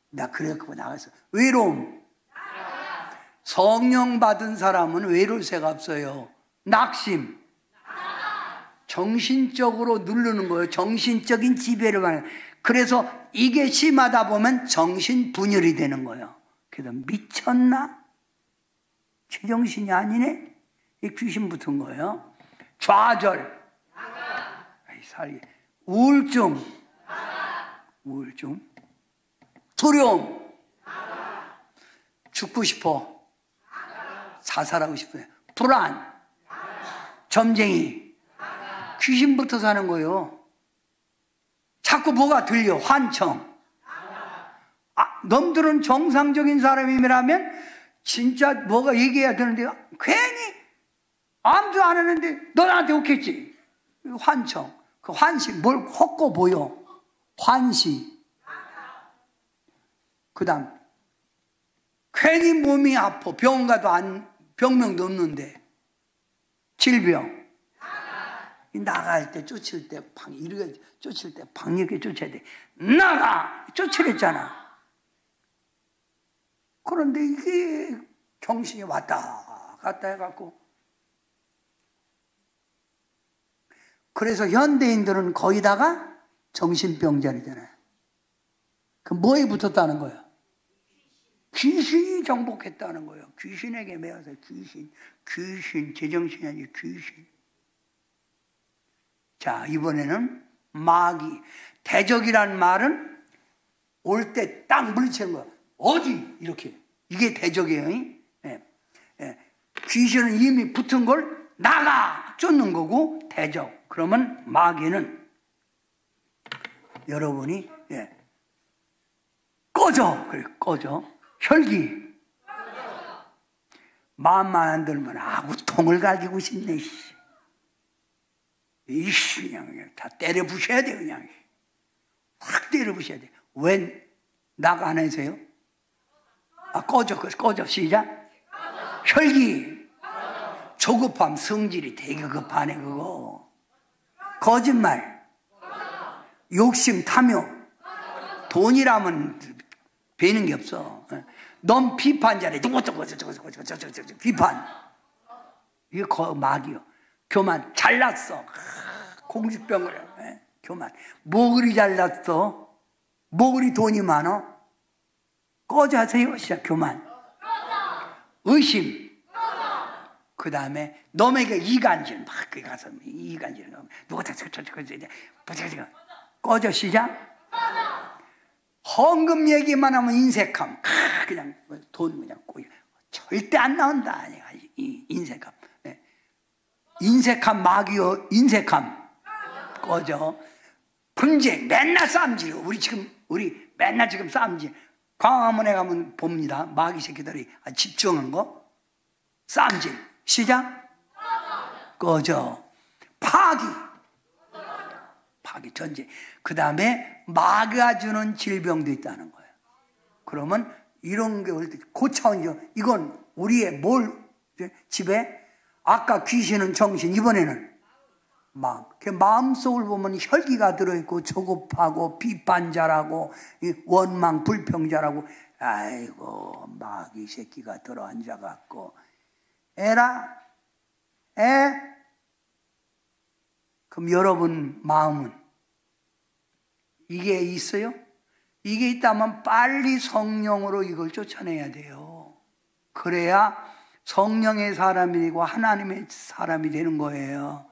나 그래갖고 나가서 외로움. 성령 받은 사람은 외로울 새가 없어요. 낙심. 정신적으로 누르는 거예요. 정신적인 지배를 받는. 그래서 이게 심하다 보면 정신분열이 되는 거예요. 그래서 미쳤나? 제정신이 아니네? 이 귀신 붙은 거예요. 좌절. 우울증. 두려움. 죽고 싶어. 자살하고 싶어요. 불안. 점쟁이. 귀신부터 사는 거예요. 자꾸 뭐가 들려. 환청. 놈들은 정상적인 사람이라면 진짜 뭐가 얘기해야 되는데 괜히 아무도 안 하는데 너 나한테 오겠지. 환청. 그 환시. 뭘 헛고 보여. 환시. 그 다음 괜히 몸이 아파. 병원 가도 병명도 없는데 질병. 나갈 때 쫓을 때 이렇게 쫓을 때 방역에 쫓아야 돼. 나가! 쫓으랬잖아. 그런데 이게 정신이 왔다 갔다 해갖고 그래서 현대인들은 거의다가 정신병자리잖아요. 그 뭐에 붙었다는 거예요? 귀신이 정복했다는 거예요. 귀신에게 매여서 귀신, 제정신이 아니고 귀신. 자, 이번에는 마귀. 대적이란 말은 올 때 딱 물리치는 거야. 어디? 이렇게. 이게 대적이에요. 예. 예. 귀신은 이미 붙은 걸 나가! 쫓는 거고, 대적. 그러면 마귀는 여러분이, 예. 꺼져! 그래, 꺼져. 혈기. 마음만 안 들면, 통을 가지고 싶네, 이씨, 그냥 다 때려 부셔야 돼, 그냥. 확 때려 부셔야 돼. 왜 나가 안 해서요? 꺼져, 시작. 혈기. 조급함, 성질이 되게 급하네, 그거. 거짓말. 욕심, 탐욕. 돈이라면 배는 게 없어. 넌 비판자래. 비판. 이게 마귀요. 교만. 잘났어. 공주병을. 교만. 뭐 그리 잘났어? 뭐 그리 돈이 많어? 꺼져 하세요. 시작. 교만. 의심. 그 다음에 놈에게 이간질. 막 거기 가서 이간질. 누가 꺼져. 시작. 헌금 얘기만 하면 인색함. 그냥 돈 그냥 꼬여. 절대 안 나온다. 이 인색함. 인색함 마귀요. 인색함. 꺼져. 분쟁. 맨날 싸움질. 우리 맨날 지금 싸움질. 광화문에 가면 봅니다. 마귀 새끼들이 집중한 거. 싸움질. 시작. 꺼져. 파기. 전쟁. 그 다음에 마귀가 주는 질병도 있다는 거예요. 그러면 이런 게 올 때 고차원이죠. 이건 우리의 집에 아까 귀신은 정신, 이번에는 마음. 그 마음속을 보면 혈기가 들어있고 조급하고 비판자라고 원망 불평자라고. 아이고 마귀 새끼가 들어앉아갖고 에라 그럼 여러분 마음은 이게 있어요? 이게 있다면 빨리 성령으로 이걸 쫓아내야 돼요. 그래야 성령의 사람이 되고 하나님의 사람이 되는 거예요.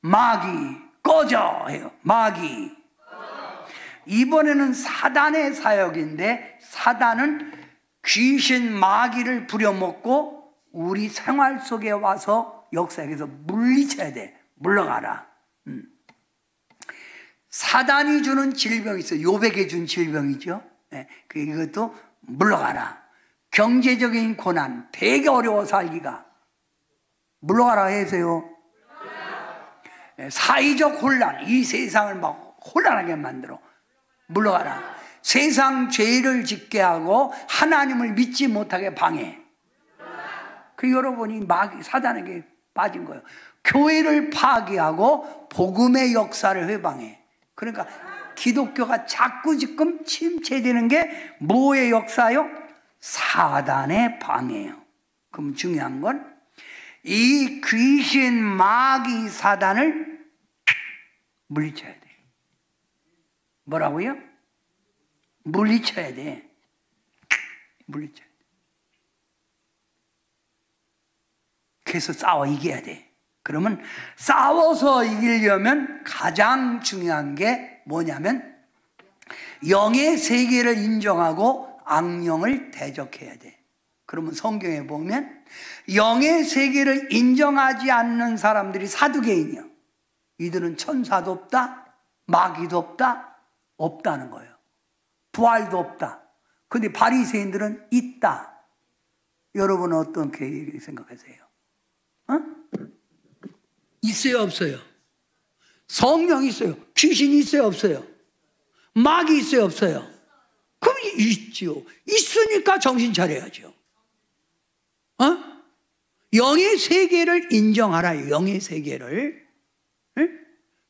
마귀 꺼져 해요. 마귀. 이번에는 사단의 사역인데, 사단은 귀신 마귀를 부려먹고 우리 생활 속에 와서 역사에서 물리쳐야 돼. 물러가라. 사단이 주는 질병이 있어요. 요백에 준 질병이죠. 이것도 물러가라. 경제적인 고난, 되게 어려워 살기가. 물러가라 해서요. 사회적 혼란, 이 세상을 막 혼란하게 만들어. 물러가라. 세상 죄를 짓게 하고 하나님을 믿지 못하게 방해. 그 여러분이 마귀 사단에게 빠진 거예요. 교회를 파괴하고 복음의 역사를 회방해. 그러니까 기독교가 자꾸 지금 침체되는 게 뭐의 역사요? 사단의 방해예요. 그럼 중요한 건 이 귀신 마귀 사단을 물리쳐야 돼. 뭐라고요? 물리쳐야 돼. 물리쳐야 돼. 그래서 싸워 이겨야 돼. 그러면 싸워서 이기려면 가장 중요한 게 뭐냐면 영의 세계를 인정하고 악령을 대적해야 돼. 그러면 성경에 보면 영의 세계를 인정하지 않는 사람들이 사두개인이야. 이들은 천사도 없다, 마귀도 없다, 없다는 거예요. 부활도 없다. 근데 바리새인들은 있다. 여러분은 어떻게 생각하세요? 있어요, 없어요? 성령이 있어요? 귀신이 있어요, 없어요? 마귀 있어요, 없어요? 그럼 있지요. 있으니까 정신 차려야죠. 영의 세계를 인정하라. 영의 세계를.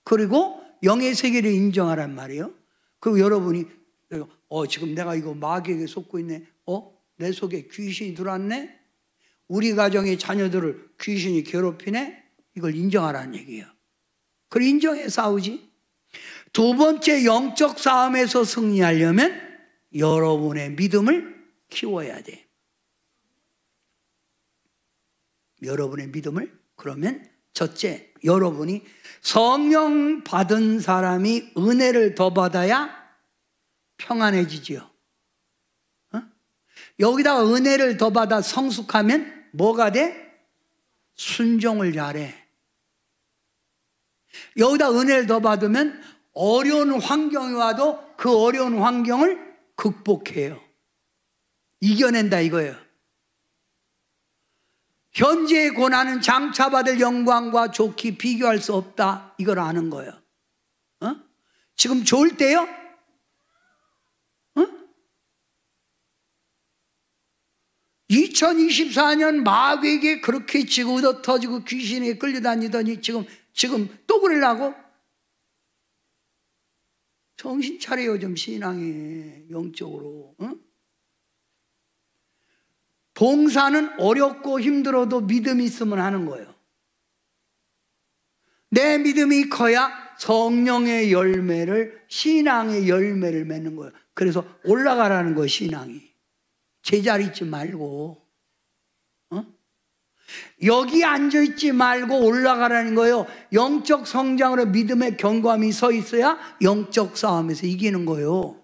그리고 영의 세계를 인정하란 말이에요. 그리고 여러분이 지금 내가 이거 마귀에게 속고 있네. 내 속에 귀신이 들어왔네. 우리 가정의 자녀들을 귀신이 괴롭히네. 이걸 인정하라는 얘기예요. 그걸 인정해 싸우지. 두 번째 영적 싸움에서 승리하려면 여러분의 믿음을 키워야 돼. 여러분의 믿음을. 그러면 첫째, 여러분이 성령 받은 사람이 은혜를 더 받아야 평안해지지요. 여기다가 은혜를 더 받아 성숙하면 뭐가 돼? 순종을 잘해. 여기다 은혜를 더 받으면 어려운 환경이 와도 그 어려운 환경을 극복해요. 이겨낸다 이거예요. 현재의 고난은 장차받을 영광과 좋게 비교할 수 없다, 이걸 아는 거예요. 지금 좋을 때요? 2024년 마귀에게 그렇게 지고 터지고 귀신에 끌려다니더니 지금 또 그러려고? 정신 차려요 좀, 신앙에 영적으로. 봉사는 어렵고 힘들어도 믿음이 있으면 하는 거예요. 내 믿음이 커야 성령의 열매를, 신앙의 열매를 맺는 거예요. 그래서 올라가라는 거예요, 신앙이. 제자리 있지 말고, 여기 앉아있지 말고 올라가라는 거예요. 영적 성장으로 믿음의 견고함이 서 있어야 영적 싸움에서 이기는 거예요.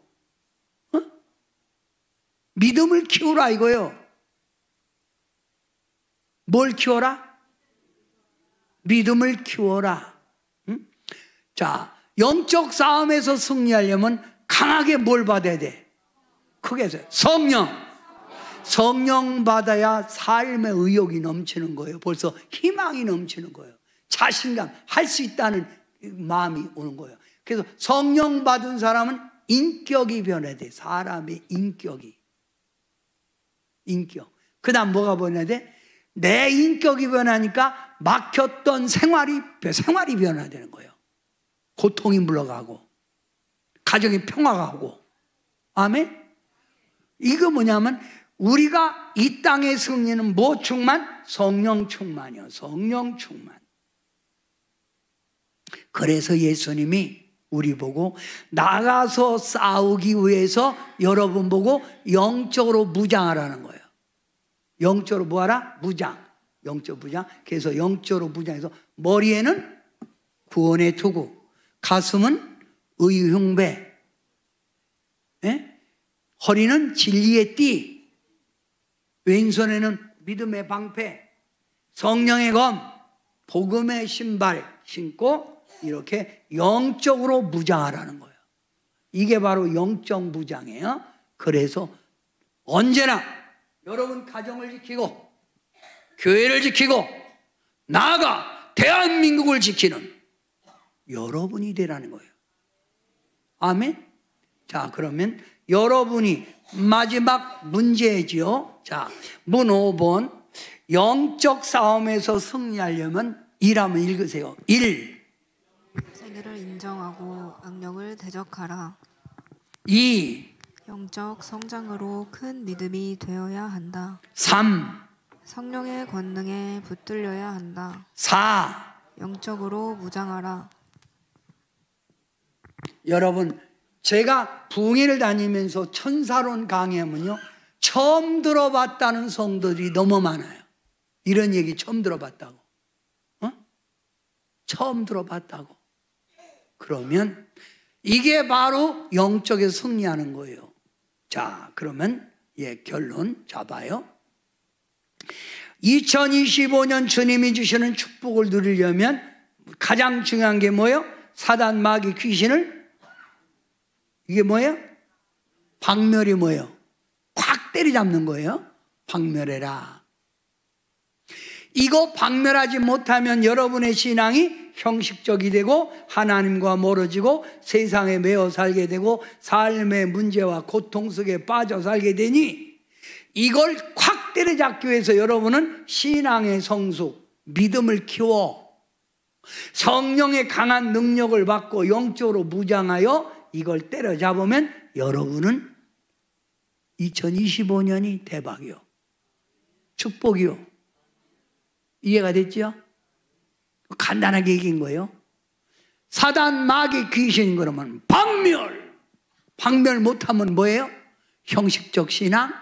믿음을 키우라 이거예요. 뭘 키워라? 믿음을 키워라. 자, 영적 싸움에서 승리하려면 강하게 뭘 받아야 돼? 크게 해서 성령 받아야 삶의 의욕이 넘치는 거예요. 벌써 희망이 넘치는 거예요. 자신감, 할 수 있다는 마음이 오는 거예요. 그래서 성령 받은 사람은 인격이 변해야 돼. 사람의 인격. 그 다음 뭐가 변해야 돼? 내 인격이 변하니까 막혔던 생활이 변화되는 거예요. 고통이 물러가고 가정의 평화가 오고. 아멘? 이거 뭐냐면 우리가 이 땅의 승리는 뭐 충만? 성령 충만이요. 성령 충만. 그래서 예수님이 우리 보고 나가서 싸우기 위해서 여러분 보고 영적으로 무장하라는 거예요. 영적으로 뭐하라? 무장. 영적 무장. 그래서 영적으로 무장해서 머리에는 구원의 투구, 가슴은 의의 흉배, 허리는 진리의 띠, 왼손에는 믿음의 방패, 성령의 검, 복음의 신발 신고 이렇게 영적으로 무장하라는 거예요. 이게 바로 영적 무장이에요. 그래서 언제나 여러분 가정을 지키고 교회를 지키고 나아가 대한민국을 지키는 여러분이 되라는 거예요. 아멘? 자, 그러면 여러분이 마지막 문제지요. 자, 문 5번. 영적 싸움에서 승리하려면 1하면 읽으세요. 1. 세계를 인정하고 악령을 대적하라. 2. 영적 성장으로 큰 믿음이 되어야 한다. 3. 성령의 권능에 붙들려야 한다. 4. 영적으로 무장하라. 여러분, 제가 부흥회를 다니면서 천사론 강의하면요, 처음 들어봤다는 성도들이 너무 많아요. 이런 얘기 처음 들어봤다고. 처음 들어봤다고. 그러면 이게 바로 영적에서 승리하는 거예요. 자, 그러면 결론 잡아요. 2025년 주님이 주시는 축복을 누리려면 가장 중요한 게 뭐예요? 사단, 마귀, 귀신을, 이게 뭐예요? 박멸이 뭐예요? 콱 때리잡는 거예요. 박멸해라. 이거 박멸하지 못하면 여러분의 신앙이 형식적이 되고 하나님과 멀어지고 세상에 매여 살게 되고 삶의 문제와 고통 속에 빠져 살게 되니, 이걸 콱 때려잡기 위해서 여러분은 신앙의 성숙, 믿음을 키워 성령의 강한 능력을 받고 영적으로 무장하여 이걸 때려잡으면 여러분은 2025년이 대박이요, 축복이요. 이해가 됐죠? 간단하게 얘기한 거예요. 사단, 마귀, 귀신 그러면 박멸 못하면 뭐예요? 형식적 신앙,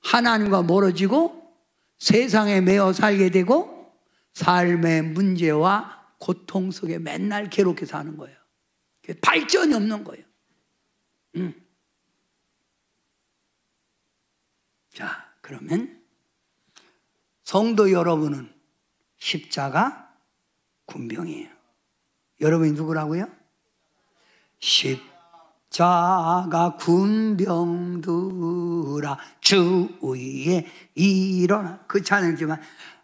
하나님과 멀어지고 세상에 매어 살게 되고 삶의 문제와 고통 속에 맨날 괴롭게 사는 거예요. 발전이 없는 거예요. 자, 그러면 성도 여러분은 십자가 군병이에요. 여러분이 누구라고요? 십자가 군병들아 주 위에 일어나. 그 찬양이지만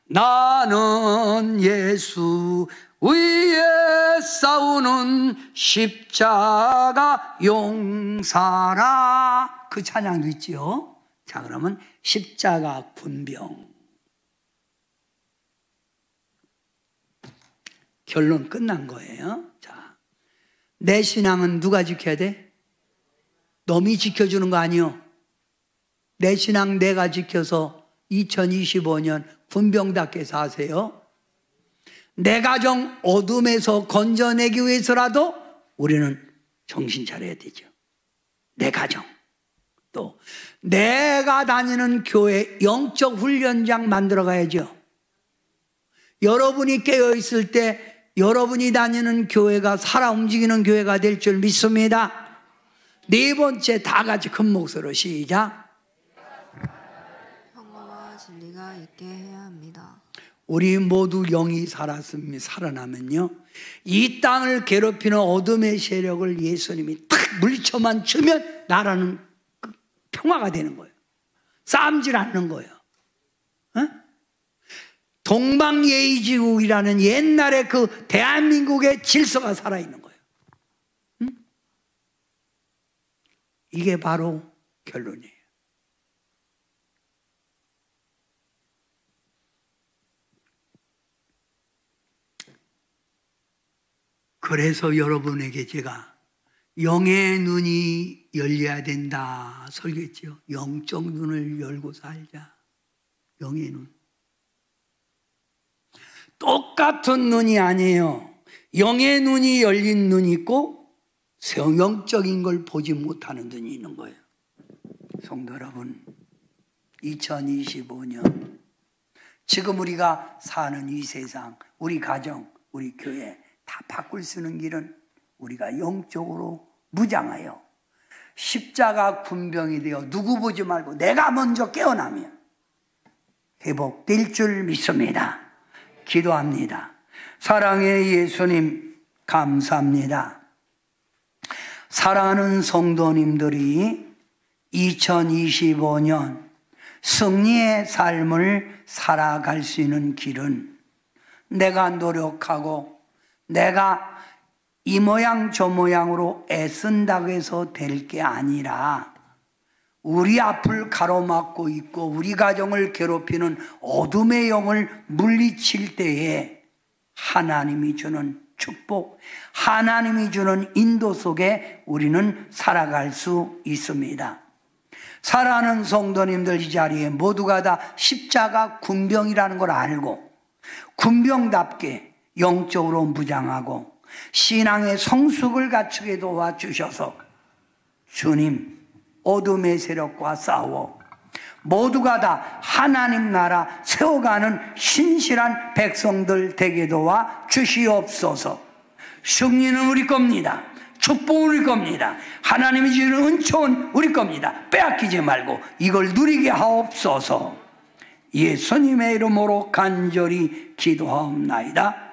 나는 예수 위에 싸우는 십자가 용사라. 그 찬양도 있지요. 자, 그러면 십자가 군병. 결론 끝난 거예요. 자, 내 신앙은 누가 지켜야 돼? 놈이 지켜주는 거 아니요. 내 신앙 내가 지켜서 2025년 군병답게 사세요. 내 가정 어둠에서 건져내기 위해서라도 우리는 정신 차려야 되죠. 내 가정. 또 내가 다니는 교회 영적 훈련장 만들어 가야죠. 여러분이 깨어있을 때 여러분이 다니는 교회가 살아 움직이는 교회가 될 줄 믿습니다. 네 번째, 다 같이 큰 목소리로 시작. 평화와 진리가 있게 해야 합니다. 우리 모두 영이 살아나면요, 이 땅을 괴롭히는 어둠의 세력을 예수님이 딱 물리쳐만 주면 나라는 평화가 되는 거예요. 싸움질 않는 거예요. 동방예의지국이라는 옛날에 그 대한민국의 질서가 살아있는 거예요. 이게 바로 결론이에요. 그래서 여러분에게 제가 영의 눈이 열려야 된다 설교했죠. 영적 눈을 열고 살자. 영의 눈. 똑같은 눈이 아니에요. 영의 눈이 열린 눈이 있고 영적인 걸 보지 못하는 눈이 있는 거예요. 성도 여러분, 2025년 지금 우리가 사는 이 세상, 우리 가정, 우리 교회 다 바꿀 수 있는 길은 우리가 영적으로 무장하여 십자가 군병이 되어 누구 보지 말고 내가 먼저 깨어나면 회복될 줄 믿습니다. 기도합니다. 사랑의 예수님, 감사합니다. 사랑하는 성도님들이 2025년 승리의 삶을 살아갈 수 있는 길은 내가 노력하고 내가 이 모양 저 모양으로 애쓴다고 해서 될 게 아니라 우리 앞을 가로막고 있고 우리 가정을 괴롭히는 어둠의 영을 물리칠 때에 하나님이 주는 축복, 하나님이 주는 인도 속에 우리는 살아갈 수 있습니다. 사랑하는 성도님들, 이 자리에 모두가 다 십자가 군병이라는 걸 알고 군병답게 영적으로 무장하고 신앙의 성숙을 갖추게 도와주셔서 주님, 어둠의 세력과 싸워 모두가 다 하나님 나라 세워가는 신실한 백성들 되게 도와 주시옵소서. 승리는 우리 겁니다. 축복은 우리 겁니다. 하나님이 주는 은총은 우리 겁니다. 빼앗기지 말고 이걸 누리게 하옵소서. 예수님의 이름으로 간절히 기도하옵나이다.